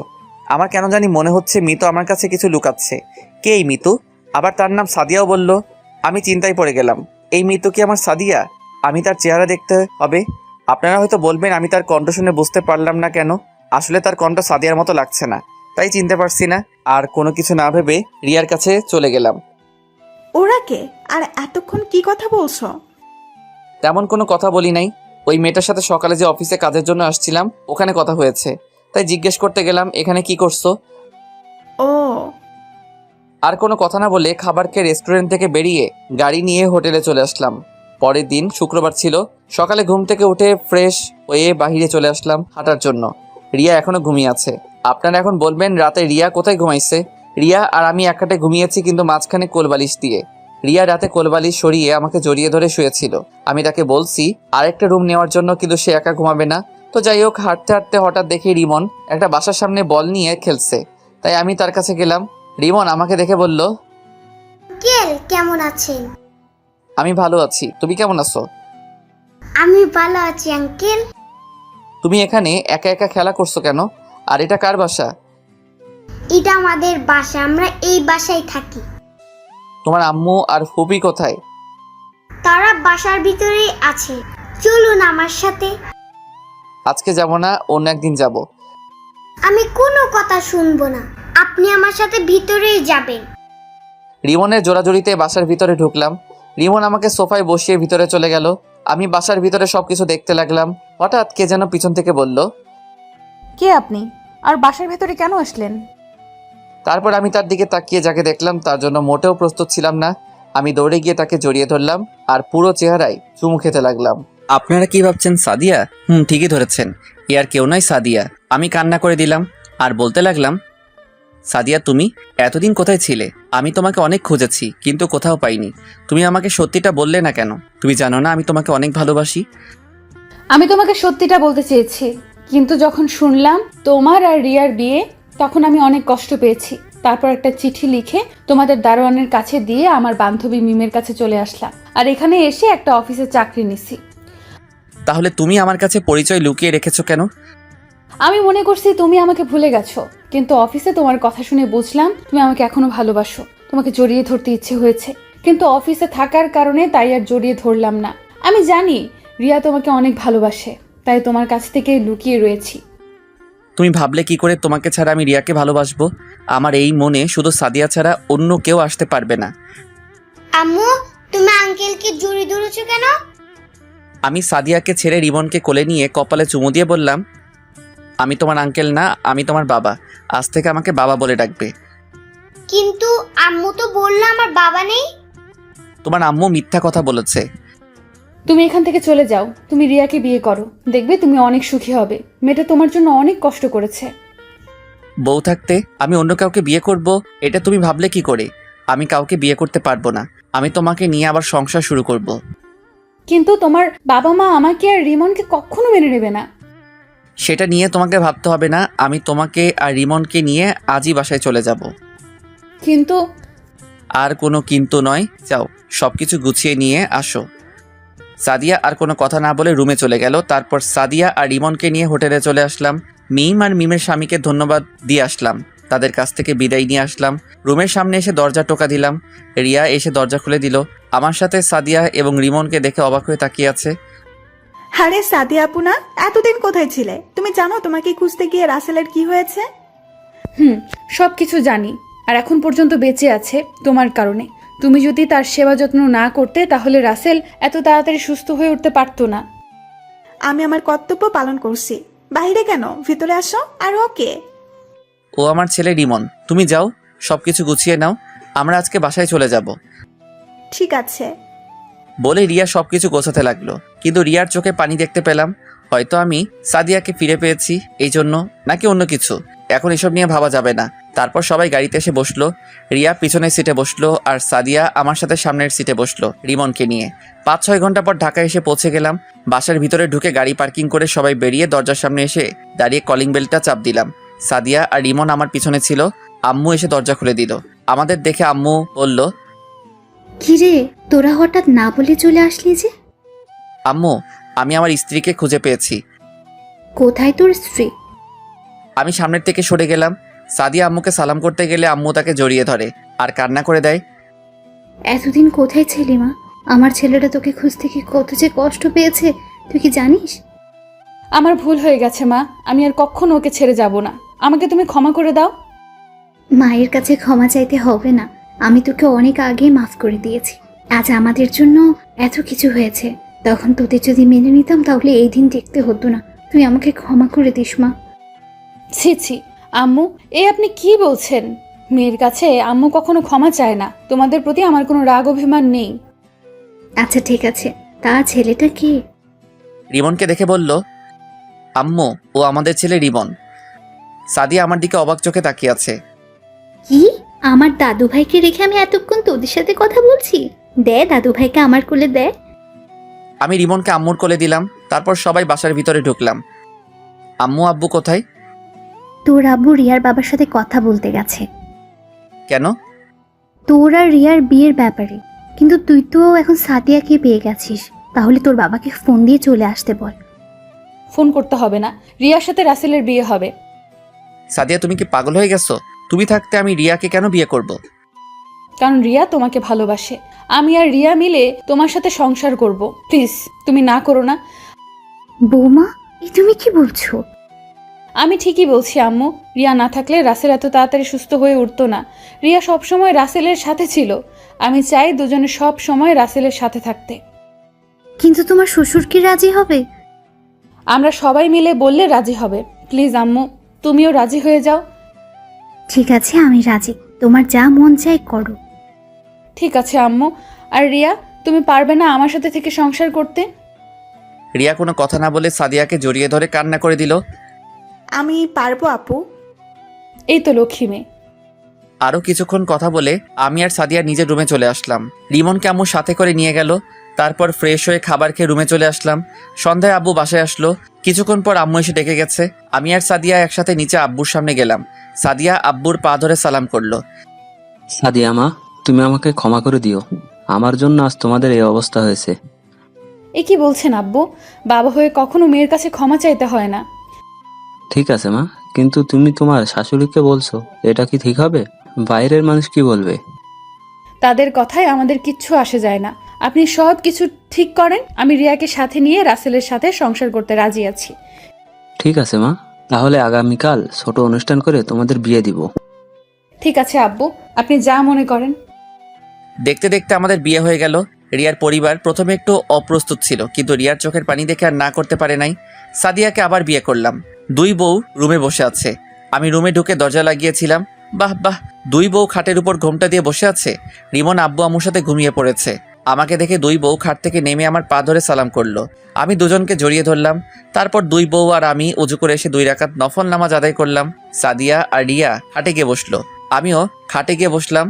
আমার কেন জানি মনে হচ্ছে মিতু আমার কাছে কিছু লুকাচ্ছে। কে এই মিতু? আবার তার নাম সাদিয়াও বলল। আমি চিন্তায় পড়ে গেলাম, এই মিতু কি আমার সাদিয়া? আমি তার চেহারা দেখতে হবে। আপনারা হয়তো বলবেন আমি তার কণ্ঠ শুনে বুঝতে পারলাম না কেন। আসলে তার কণ্ঠ সাদিয়ার মতো লাগছে না, তাই চিনতে পারছি না। আর কোনো কিছু না ভেবে রিয়ার কাছে চলে গেলাম। ওরা কে? আর এতক্ষণ কি কথা বলছো? তেমন কোনো কথা বলি নাই। ওই মেয়েটার সাথে সকালে যে অফিসে কাজের জন্য আসছিলাম ওখানে কথা হয়েছে, তাই জিজ্ঞেস করতে গেলাম এখানে কি করছো। ও আর কোনো কথা না বলে খাবার খেয়ে রেস্টুরেন্ট থেকে বেরিয়ে গাড়ি নিয়ে হোটেলে চলে আসলাম। পরের দিন শুক্রবার ছিল। সকালে ঘুম থেকে উঠে ফ্রেশ হয়ে বাহিরে চলে আসলাম হাঁটার জন্য। রিয়া এখনো ঘুমিয়ে আছে। আপনারা এখন বলবেন রাতে রিয়া কোথায় ঘুমাইছে? রিয়া আর আমি এক খাটে ঘুমিয়েছি, কিন্তু মাঝখানে কোলবালিশ দিয়ে। রিয়া রাতে কোলবালিশ সরিয়ে আমাকে জড়িয়ে ধরে শুয়েছিল। আমি তাকে বলছি আরেকটা রুম নেওয়ার জন্য, কিন্তু সে একা ঘুমাবে না। তো যাই হোক, হাঁটতে হাঁটতে হঠাৎ দেখি রিমন একটা বাসার সামনে বল নিয়ে খেলছে, তাই আমি তার কাছে গেলাম। রিমন আমাকে দেখে বলল, আঙ্কেল কেমন আছেন? আমি ভালো আছি, তুমি কেমন আছো? আমি ভালো আছি আঙ্কেল। তুমি এখানে একা একা খেলা করছো কেন? আর এটা কার বাসা? এটা আমাদের বাসা, আমরা এই বাসায় থাকি। তোমার আম্মু আর ফুপি কোথায়? তারা বাসার ভিতরেই আছে, চলুন আমার সাথে। আজকে যাব না, অন্য একদিন যাব। আমি কোনো কথা শুনবো না, আপনি আমার সাথে ভিতরেই যাবেন। রিমনের জোড়াজুড়িতে বাসার ভিতরে ঢুকলাম। রিমন আমাকে সোফায় বসিয়ে ভিতরে চলে গেল। আমি বাসার ভিতরে সবকিছু দেখতে লাগলাম। হঠাৎ কে যেন পিছন থেকে বলল, কে আপনি? আর বাসার ভেতরে কেন আসলেন? তারপর আমি তার দিকে তাকিয়ে যাকে দেখলাম তার জন্য মোটেও প্রস্তুত ছিলাম না। আমি দৌড়ে গিয়ে তাকে জড়িয়ে ধরলাম আর পুরো চেহারায় চুমু খেতে লাগলাম। আপনারা কি ভাবছেন সাদিয়া? ঠিকই ধরেছেন, এ আর কেউ নয়, সাদিয়া। আমি কান্না করে দিলাম আর বলতে লাগলাম, সাদিয়া তুমি এতদিন কোথায় ছিলে? আমি তোমাকে অনেক খুঁজেছি কিন্তু কোথাও পাইনি। তুমি আমাকে সত্যিটা বললে না কেন? তুমি জানো না আমি তোমাকে অনেক ভালোবাসি। আমি তোমাকে সত্যিটা বলতে চেয়েছি, কিন্তু যখন শুনলাম তোমার আর রিয়ার বিয়ে, তখন আমি অনেক কষ্ট পেয়েছি। তারপর একটা চিঠি লিখে তোমাদের দারোয়ানের কাছে দিয়ে আমার বান্ধবী মিমের কাছে চলে আসলাম, আর এখানে এসে একটা অফিসে চাকরি নিছি। তাহলে তুমি আমার কাছে পরিচয় লুকিয়ে রেখেছো কেন? আমি মনে করছি তুমি আমাকে ভুলে গেছো, কিন্তু অফিসে তোমার কথা শুনে বুঝলাম তুমি আমাকে এখনো ভালোবাসো। তোমাকে জড়িয়ে ধরতে ইচ্ছে হয়েছে, কিন্তু অফিসে থাকার কারণে তাই আর জড়িয়ে ধরলাম না। আমি জানি রিয়া তোমাকে অনেক ভালোবাসে, তাই তোমার কাছ থেকে লুকিয়ে রয়েছি। তুমি ভাবলে কি করে তোমাকে ছাড়া আমি রিয়াকে ভালোবাসবো? আমার এই মনে শুধু সাদিয়া ছাড়া অন্য কেউ আসতে পারবে না। আম্মু, তুমি আঙ্কেলকে জড়িয়ে ধরেছো কেন? আমি সাদিয়াকে ছেড়ে রিমনকে কোলে নিয়ে কপালে চুমু দিয়ে বললাম, আমি তোমার আঙ্কেল না, আমি তোমার বাবা। আজ থেকে আমাকে বাবা বলে ডাকবে। কিন্তু আম্মু তো বললো আমার বাবা নেই। তোমার আম্মু মিথ্যা কথা বলেছে। তুমি এখান থেকে চলে যাও, তুমি রিয়াকে বিয়ে করো, দেখবে তুমি অনেক সুখী হবে। মেয়েটা তোমার জন্য অনেক কষ্ট করেছে। বউ থাকতে আমি অন্য কাউকে বিয়ে করব, এটা তুমি ভাবলে কি করে? আমি কাউকে বিয়ে করতে পারবো না। আমি তোমাকে নিয়ে আবার সংসার শুরু করব। কিন্তু তোমার বাবা মা আমাকে আর রিমনকে কখনো মেনে নেবে না। সেটা নিয়ে তোমাকে ভাবতে হবে না। আমি তোমাকে আর রিমনকে নিয়ে আজই বাসায় চলে যাব। কিন্তু আর কোনো কিন্তু নয়, যাও সবকিছু গুছিয়ে নিয়ে আসো। সাদিয়া আর কোনো কথা না বলে রুমে চলে গেল। তারপর সাদিয়া আর রিমনকে নিয়ে হোটেলে চলে আসলাম। মিম আর মিমের স্বামীকে ধন্যবাদ দিয়ে আসলাম, তাদের কাছ থেকে বিদায় নিয়ে আসলাম। রুমের সামনে এসে দরজা টোকা দিলাম। রিয়া এসে দরজা খুলে দিল। আমার সাথে সাদিয়া এবং রিমনকে দেখে অবাক হয়ে তাকিয়ে আছে। আরে সাদিয়া আপু না, এতদিন কোথায় ছিলে? তুমি জানো তোমাকে খুঁজতে গিয়ে রাসেলের কি হয়েছে? সব কিছু জানি, আর এখন পর্যন্ত বেঁচে আছে তোমার কারণে। তুমি যদি তার সেবা যত্ন না করতে তাহলে রাসেল এত তাড়াতাড়ি সুস্থ হয়ে উঠতে পারতো না। আমি আমার কর্তব্য পালন করছি। বাইরে কেন, ভিতরে আসো। আর ওকে? ও আমার ছেলে রিমন। তুমি যাও, সবকিছু গুছিয়ে নাও, আমরা আজকে বাসায় চলে যাব। ঠিক আছে। বলে রিয়া সবকিছু গোছাতে লাগলো, কিন্তু রিয়ার চোখে পানি দেখতে পেলাম। হয়তো আমি সাদিয়াকে ফিরে পেয়েছি এই জন্য, নাকি অন্য কিছু, এখন এসব নিয়ে ভাবা যাবে না। তারপর সবাই গাড়িতে এসে বসলো। রিয়া পিছনের সিটে বসলো আর সাদিয়া আমার সাথে সামনের সিটে বসলো রিমনকে নিয়ে। 5-6 ঘন্টা পর ঢাকায় এসে পৌঁছে গেলাম। বাসার ভিতরে ঢুকে গাড়ি পার্কিং করে সবাই বেরিয়ে দরজার সামনে এসে দাঁড়িয়ে কলিং বেলটা চাপ দিলাম। সাদিয়া আর রিমন আমার পিছনে ছিল। আম্মু এসে দরজা খুলে দিল। আমাদের দেখে আম্মু বলল, কিরে, তোরা হঠাৎ না বলে চলে আসলি যে? আম্মু আমি আমার স্ত্রীকে খুঁজে পেয়েছি। কোথায় তোর স্ত্রী? আমি সামনের থেকে সরে গেলাম। সাদিয়া আম্মুকে সালাম করতে গেলে আম্মু তাকে জড়িয়ে ধরে আর কান্না করে দেয়। এতদিন কোথায় ছিলি মা? আমার ছেলেটা তোকে খুঁজতে কি কত যে কষ্ট পেয়েছে তুই কি জানিস? আমার ভুল হয়ে গেছে মা, আমি আর কখনো ওকে ছেড়ে যাব না। আমাকে তুমি ক্ষমা করে দাও। মায়ের কাছে ক্ষমা চাইতে হবে না, আমি তোকে অনেক আগেই মাফ করে দিয়েছি। আজ আমাদের জন্য এত কিছু হয়েছে, তখন তোদের যদি মেনে নিতাম তাহলে এই দিন দেখতে হতো না। তুই আমাকে ক্ষমা করে দিস মা। ছি ছি আম্মু, এ আপনি কি বলছেন? মেয়ের কাছে আম্মু কখনো ক্ষমা চায় না। তোমাদের প্রতি আমার কোনো রাগ অভিমান নেই। আচ্ছা ঠিক আছে, তা ছেলেটা কি? রিমনকে দেখে বলল, আম্মু ও আমাদের ছেলে রিমন। সাদিয়া আমার দিকে অবাক চোখে তাকিয়ে আছে। কি? আমার দাদু ভাইকে রেখে আমি এতক্ষণ তোদের সাথে কথা বলছি? দে দাদু ভাইকে আমার কোলে দে। আমি রিমনকে আম্মুর কোলে দিলাম। তারপর সবাই বাসার ভিতরে ঢুকলাম। আম্মু আব্বু কোথায়? তোর আব্বু রিয়ার বাবার সাথে কথা বলতে গেছে। কেন? তোর আর রিয়ার বিয়ের ব্যাপারে। কিন্তু তুই তো এখন সাদিয়াকে পেয়ে গেছিস, তাহলে তোর বাবাকে ফোন দিয়ে চলে আসতে বল। ফোন করতে হবে না, রিয়ার সাথে রাসেলের বিয়ে হবে। সাদিয়া তুমি কি পাগল হয়ে গেছো? তুমি থাকতে আমি রিয়াকে কেন বিয়ে করব? কারণ রিয়া তোমাকে ভালোবাসে। আমি আর রিয়া মিলে তোমার সাথে সংসার করব। প্লিজ তুমি না করো না। বৌমা, তুমি কি বলছো? আমি ঠিকই বলছি আম্মু। রিয়া না থাকলে রাসেল এত তাড়াতাড়ি সুস্থ হয়ে উঠতো না। রিয়া সব সময় রাসেলের সাথে ছিল। আমি চাই দুজনে সব সময় রাসেলের সাথে থাকতে। কিন্তু তোমার শ্বশুর কি রাজি হবে? আমরা সবাই মিলে বললে রাজি হবে। প্লিজ আম্মু, তুমিও রাজি হয়ে যাও। ঠিক আছে, আমি রাজি। তোমার যা মন চাই করো। ঠিক আছে আম্মু। আর রিয়া, তুমি পারবে না আমার সাথে থেকে সংসার করতে? রিয়া কোনো কথা না বলে সাদিয়াকে জড়িয়ে ধরে কান্না করে দিল। আমি পারবো আপু। এই তো লক্ষ্মী মেয়ে। আরও কিছুক্ষণ কথা বলে আমি আর সাদিয়া নিজের রুমে চলে আসলাম। রিমনকে আম্মু সাথে করে নিয়ে গেল। তারপর ফ্রেশ হয়ে খাবার খেয়ে রুমে চলে আসলাম। সন্ধ্যায় আব্বু বাসায় আসলো। কিছুক্ষণ পর আম্মু এসে ডেকে গেছে। আমি আর সাদিয়া একসাথে নিচে আব্বুর সামনে গেলাম। সাদিয়া আব্বুর পা ধরে সালাম করলো। সাদিয়া মা, তুমি আমাকে ক্ষমা করে দিও। আমার জন্য আজ তোমাদের এই অবস্থা হয়েছে। এ কি বলছেন আব্বু? বাবা হয়ে কখনো মেয়ের কাছে ক্ষমা চাইতে হয় না। ঠিক আছে মা, কিন্তু তুমি তোমার শাশুড়িকে বলছো, এটা কি ঠিক হবে? বাইরের মানুষ কি বলবে? তাদের কথায় আমাদের কিচ্ছু আসে যায় না। আপনি সব কিছু ঠিক করেন। আমি রিয়াকে সাথে নিয়ে রাসেলের সাথে সংসার করতে রাজি আছি। ঠিক আছে মা, তাহলে আগামীকাল ছোট অনুষ্ঠান করে তোমাদের বিয়ে দিব। ঠিক আছে আব্বু, আপনি যা মনে করেন। দেখতে দেখতে আমাদের বিয়ে হয়ে গেল। রিয়ার পরিবার প্রথমে একটু অপ্রস্তুত ছিল, কিন্তু রিয়ার চোখের পানি দেখে আর না করতে পারে নাই। সাদিয়াকে আবার বিয়ে করলাম। দুই বউ রুমে বসে আছে। আমি রুমে ঢুকে দরজা লাগিয়েছিলাম। বাহ বাহ, দুই বউ খাটের উপর ঘোমটা দিয়ে বসে আছে। রিমন আব্বু আম্মুর সাথে ঘুমিয়ে পড়েছে। আমাকে দেখে দুই বউ খাট থেকে নেমে আমার পা ধরে সালাম করলো। আমি দুজনকে জড়িয়ে ধরলাম। তারপর দুই বউ আর আমি উজু করে এসে 2 রাকাত নফল নামাজ আদায় করলাম। সাদিয়া আর রিয়া খাটে গিয়ে বসলো। আমিও খাটে গিয়ে বসলাম।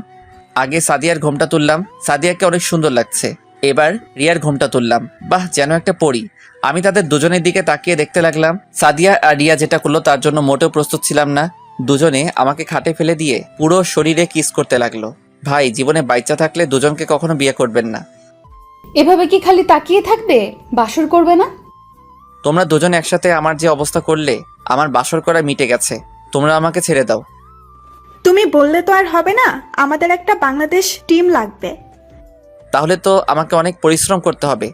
আগে সাদিয়ার ঘোমটা তুললাম। সাদিয়াকে অনেক সুন্দর লাগছে। এবার রিয়ার ঘোমটা তুললাম। বাহ, যেন একটা পরী। আমি তাদের দুজনের দিকে তাকিয়ে দেখতে লাগলাম। সাদিয়া আর রিয়া যেটা করলো তার জন্য মোটেও প্রস্তুত ছিলাম না। দুজনে আমাকে খাটে ফেলে দিয়ে পুরো শরীরে কিস করতে লাগলো। ভাই, জীবনে বাচ্চা থাকলে দুজনকে কখনো বিয়ে করবেন না। এভাবে কি খালি তাকিয়ে থাকবে? বাসর করবে না? তোমরা দুজন একসাথে আমার যে অবস্থা করলে, আমার বাসর করা মিটে গেছে। তোমরা আমাকে ছেড়ে দাও। তুমি বললে তো আর হবে না, আমাদের একটা বাংলাদেশ টিম লাগবে। তাহলে তো আমাকে অনেক পরিশ্রম করতে হবে।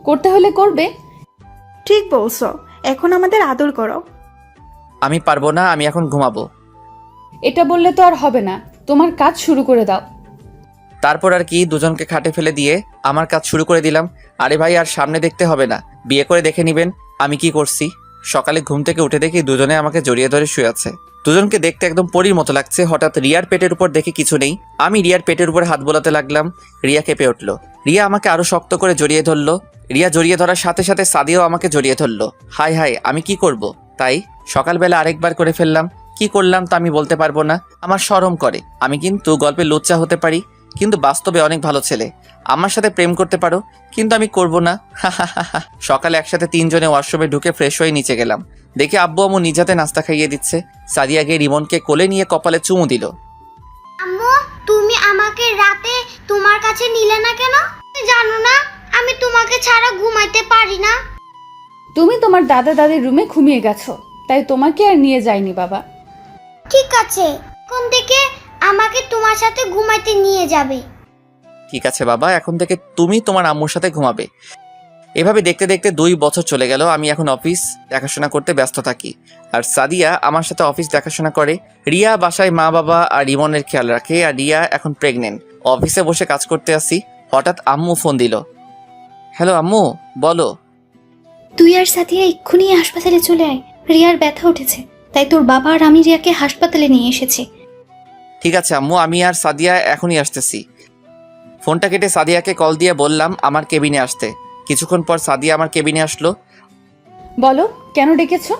করতে হলে করবে। ঠিক বলছো, এখন আমাদের আদর করো। আমি পারবো না, আমি এখন ঘুমাবো। এটা বললে তো আর হবে না, তোমার কাজ শুরু করে দাও। তারপর আর কি, দুজনকে খাটে ফেলে দিয়ে আমার কাজ শুরু করে দিলাম। আরে ভাই, আর সামনে দেখতে হবে না, বিয়ে করে দেখে নিবেন আমি কি করছি। সকালে ঘুম থেকে উঠে দেখি দুজনে আমাকে জড়িয়ে ধরে শুয়ে আছে। দুজনকে দেখতে একদম পরীর মতো লাগছে। হঠাৎ রিয়ার পেটের উপর দেখে কিছু নেই। আমি রিয়ার পেটের উপর হাত বোলাতে লাগলাম। রিয়া কেঁপে উঠলো। রিয়া আমাকে আরো শক্ত করে জড়িয়ে ধরলো। রিয়া জড়িয়ে ধরার সাথে সাথে সাদিয়াও আমাকে জড়িয়ে ধরলো। হাই হাই, আমি কি করব? তাই সকালবেলা আরেকবার করে ফেললাম। কি করলাম তা আমি বলতে পারবো না, আমার শরম করে। আমি কিন্তু গল্পে লুচ্চা হতে পারি, কিন্তু বাস্তবে অনেক ভালো ছেলে। আমার সাথে প্রেম করতে পারো, কিন্তু আমি করব না। সকালে একসাথে 3 জনে ওয়াশরুমে ঢুকে ফ্রেশ হয়ে নিচে গেলাম। দেখি আব্বু আম্মু নিজ হাতে নাস্তা খাইয়ে দিচ্ছে। সাদিয়াকে রিমনকে কোলে নিয়ে কপালে চুমু দিল। আম্মু, তুমি আমাকে রাতে তোমার কাছে নিলে না কেন? তুমি জানো না আমি তোমাকে ছাড়া ঘুমাইতে পারি না। তুমি তোমার দাদা দাদির রুমে ঘুমিয়ে গেছো, তাই তোমাকে আর নিয়ে যাইনি বাবা। ঠিক আছে, কোন থেকে আমাকে তোমার সাথে ঘুমাইতে নিয়ে যাবে? ঠিক আছে বাবা, এখন থেকে তুমি তোমার আম্মুর সাথে ঘুমাবে। এভাবে দেখতে দেখতে 2 বছর চলে গেল। আমি এখন অফিস দেখাশোনা করতে ব্যস্ত থাকি, আর সাদিয়া আমার সাথে অফিস দেখাশোনা করে। রিয়া বাসায় মা বাবা আর রিমনের খেয়াল রাখে, আর রিয়া এখন প্রেগনেন্ট। অফিসে বসে কাজ করতে আসি, হঠাৎ আম্মু ফোন দিল। হ্যালো আম্মু, বলো। তুই আর সাথিয়া এক্ষুনি হাসপাতালে চলে আয়। রিয়ার ব্যথা উঠেছে, তাই তোর বাবা আর আমি রিয়াকে হাসপাতালে নিয়ে এসেছি। ঠিক আছে আম্মু, আমি আর সাদিয়া এখনই আসতেছি। ফোনটা কেটে সাদিয়াকে কল দিয়ে বললাম আমার কেবিনে আসতে। কিছুক্ষণ পর সাদিয়া আমার কেবিনে আসলো। বলো, কেন ডেকেছো?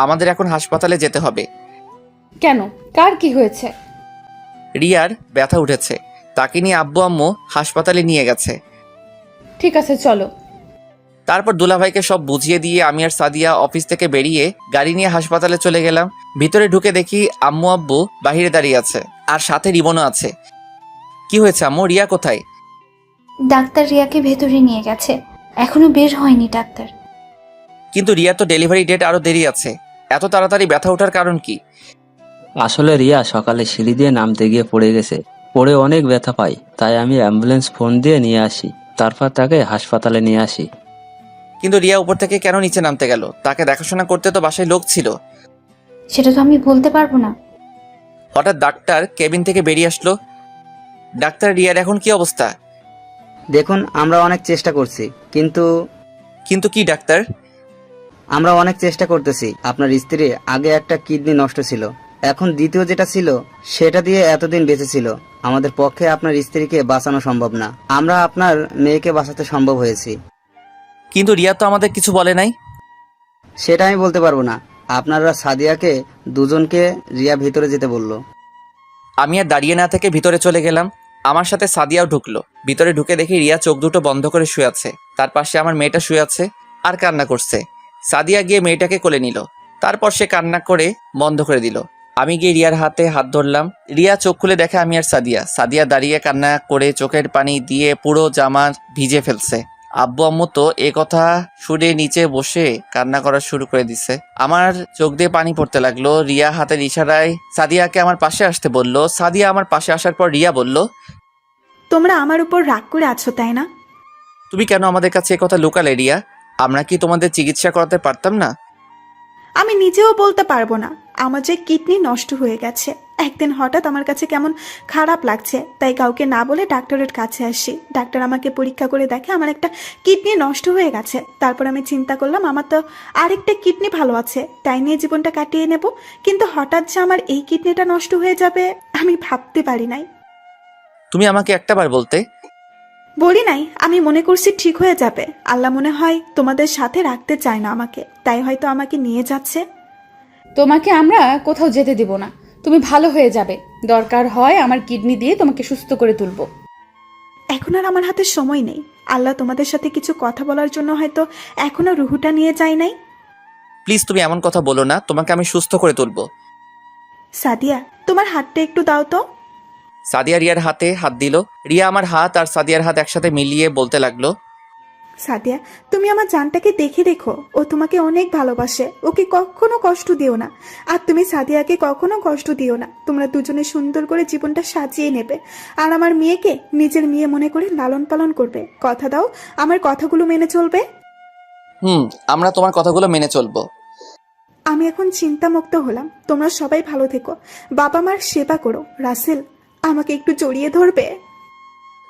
আমাদের এখন হাসপাতালে যেতে হবে। কেন, কার কি হয়েছে? রিয়ার ব্যথা উঠেছে, তাকে নিয়ে আব্বু আম্মু হাসপাতালে নিয়ে গেছে। ঠিক আছে, চলো। তারপর দুলাভাইকে সব বুঝিয়ে দিয়ে আমি আর সাদিয়া অফিস থেকে বেরিয়ে গাড়ি নিয়ে হাসপাতালে চলে গেলাম। ভিতরে ঢুকে দেখি আম্মু আব্বু বাহিরে দাঁড়িয়ে আছে, আর সাথে রিমনও আছে। কি হয়েছে আম্মু, রিয়া কোথায়? ডাক্তার রিয়াকে ভেতরে নিয়ে গেছে, এখনো বের হয়নি ডাক্তার। কিন্তু রিয়া তো ডেলিভারি ডেট আরো দেরি আছে, এত তাড়াতাড়ি ব্যথা ওঠার কারণ কি? আসলে রিয়া সকালে সিঁড়ি দিয়ে নামতে গিয়ে পড়ে গেছে, পড়ে অনেক ব্যথা পাই, তাই আমি অ্যাম্বুলেন্স ফোন দিয়ে নিয়ে আসি, তারপর তাকে হাসপাতালে নিয়ে আসি। কিন্তু রিয়া উপর থেকে কেন নিচে নামতে গেল? তাকে দেখাশোনা করতে তো বাসায় লোক ছিল। সেটা তো আমি বলতে পারবো না। হঠাৎ ডাক্তার কেবিন থেকে বেরিয়ে আসলো। ডাক্তার, রিয়ার এখন কি অবস্থা? দেখুন, আমরা অনেক চেষ্টা করছি, কিন্তু কিন্তু কি ডাক্তার? আমরা অনেক চেষ্টা করতেছি। আপনার স্ত্রী আগে একটা কিডনি নষ্ট ছিল, এখন দ্বিতীয় যেটা ছিল সেটা দিয়ে এতদিন বেঁচে ছিল। আমাদের পক্ষে আপনার স্ত্রীকে বাঁচানো সম্ভব না, আমরা আপনার মেয়েকে বাঁচাতে সম্ভব হয়েছি। কিন্তু রিয়া তো আমাদের কিছু বলে নাই। সেটা আমি বলতে পারবো না। আপনারা সাদিয়াকে দুজনকে রিয়া ভিতরে যেতে বললো। আমি আর দাঁড়িয়ে না থেকে ভিতরে চলে গেলাম। আমার সাথে সাদিয়াও ঢুকলো। ভিতরে ঢুকে দেখি রিয়া চোখ দুটো বন্ধ করে শুয়ে আছে। তার পাশে আমার মেয়েটা শুয়ে আছে আর কান্না করছে। সাদিয়া গিয়ে মেয়েটাকে কোলে নিল, তারপর সে কান্না করে বন্ধ করে দিল। আমি গিয়ে রিয়ার হাতে হাত ধরলাম। রিয়া চোখ খুলে দেখে আমি আর সাদিয়া। সাদিয়া দাঁড়িয়ে কান্না করে চোখের পানি দিয়ে পুরো জামা ভিজে ফেলছে। আব্বু আম্মু তো এ কথা শুনে নিচে বসে কান্না করা শুরু করে দিছে। আমার চোখ দিয়ে পানি পড়তে লাগলো। রিয়া হাতের ইশারায় সাদিয়াকে আমার পাশে আসতে বলল। সাদিয়া আমার পাশে আসার পর রিয়া বলল, তোমরা আমার উপর রাগ করে আছো তাই না? তুমি কেন আমাদের কাছে এ কথা লুকালে রিয়া? আমরা কি তোমাদের চিকিৎসা করাতে পারতাম না? আমি নিজেও বলতে পারবো না। আমার যে কিডনি নষ্ট হয়ে গেছে। একদিন হঠাৎ আমার কাছে কেমন খারাপ লাগছে, তাই কাউকে না বলে ডাক্তারের কাছে আসি। ডাক্তার আমাকে পরীক্ষা করে দেখে আমার একটা কিডনি নষ্ট হয়ে গেছে। তারপর আমি চিন্তা করলাম আমার তো আরেকটা কিডনি ভালো আছে, তাই নিয়ে জীবনটা কাটিয়ে নেব। কিন্তু হঠাৎ যে আমার এই কিডনিটা নষ্ট হয়ে যাবে আমি ভাবতে পারি নাই। তুমি আমাকে একটাবার বলতে। বলি নাই, আমি মনে করছি ঠিক হয়ে যাবে। আল্লাহ মনে হয় তোমাদের সাথে রাখতে চায় না আমাকে, তাই হয়তো আমাকে নিয়ে যাচ্ছে। তোমাকে আমরা কোথাও যেতে দিব না, তুমি ভালো হয়ে যাবে। দরকার হয় আমার কিডনি দিয়ে তোমাকে সুস্থ করে তুলবো। এখন আর আমার হাতে সময় নেই। আল্লাহ তোমাদের সাথে কিছু কথা বলার জন্য হয়তো এখনো রুহুটা নিয়ে যায় নাই। প্লিজ তুমি এমন কথা বলো না, তোমাকে আমি সুস্থ করে তুলবো। সাদিয়া, তোমার হাতটা একটু দাও তো। সাদিয়া রিয়ার হাতে হাত দিল। রিয়া আমার হাত আর সাদিয়ার হাত একসাথে মিলিয়ে বলতে লাগলো, সাদিয়া, তুমি আমার জানটাকে দেখে রেখো। ও তোমাকে অনেক ভালোবাসে, ওকে কখনো কষ্ট দিও না। আর তুমি সাদিয়াকে কখনো কষ্ট দিও না। তোমরা দুজনে সুন্দর করে জীবনটা সাজিয়ে নেবে, আর আমার মেয়েকে নিজের মেয়ে মনে করে লালন পালন করবে। কথা দাও আমার কথাগুলো মেনে চলবে। আমরা তোমার কথাগুলো মেনে চলবো। আমি এখন চিন্তামুক্ত হলাম। তোমরা সবাই ভালো থেকো, বাবা মার সেবা করো। রাসেল, আমাকে একটু জড়িয়ে ধরবে?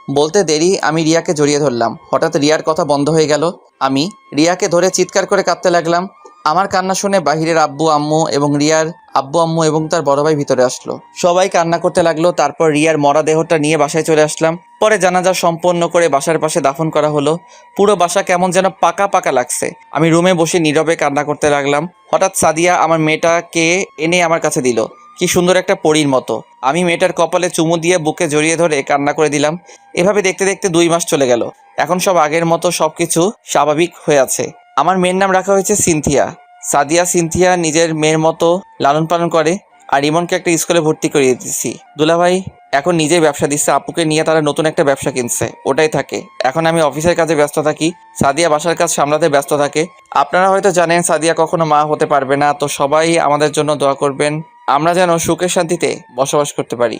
বলতে দেরি আমি রিয়াকে জড়িয়ে ধরলাম। হঠাৎ রিয়ার কথা বন্ধ হয়ে গেল। আমি রিয়াকে ধরে চিৎকার করে কাঁদতে লাগলাম। আমার কান্না শুনে বাহিরের আব্বু আম্মু এবং রিয়ার আব্বু আম্মু এবং তার বড় ভাই ভিতরে আসলো। সবাই কান্না করতে লাগলো। তারপর রিয়ার মরা দেহটা নিয়ে বাসায় চলে আসলাম। পরে জানাজা সম্পন্ন করে বাসার পাশে দাফন করা হলো। পুরো বাসা কেমন যেন পাকা পাকা লাগছে। আমি রুমে বসে নীরবে কান্না করতে লাগলাম। হঠাৎ সাদিয়া আমার মেয়েটাকে এনে আমার কাছে দিল, কি সুন্দর একটা পরীর মতো। আমি মেয়েটার কপালে চুমু দিয়ে বুকে জড়িয়ে ধরে কান্না করে দিলাম। এভাবে দেখতে দেখতে 2 মাস চলে গেল। এখন সব আগের মতো সবকিছু স্বাভাবিক হয়ে আছে। আমার মেয়ের নাম রাখা হয়েছে সিনথিয়া। সাদিয়া সিনথিয়া নিজের মেয়ের মতো লালন পালন করে। আর ইমনকে একটা স্কুলে ভর্তি করিয়ে দিচ্ছি। দুলাভাই এখন নিজেই ব্যবসা দিচ্ছে। আপুকে নিয়ে তারা নতুন একটা ব্যবসা কিনছে, ওটাই থাকে। এখন আমি অফিসের কাজে ব্যস্ত থাকি, সাদিয়া বাসার কাজ সামলাতে ব্যস্ত থাকে। আপনারা হয়তো জানেন সাদিয়া কখনো মা হতে পারবে না, তো সবাই আমাদের জন্য দোয়া করবেন, আমরা যেন সুখে শান্তিতে বসবাস করতে পারি।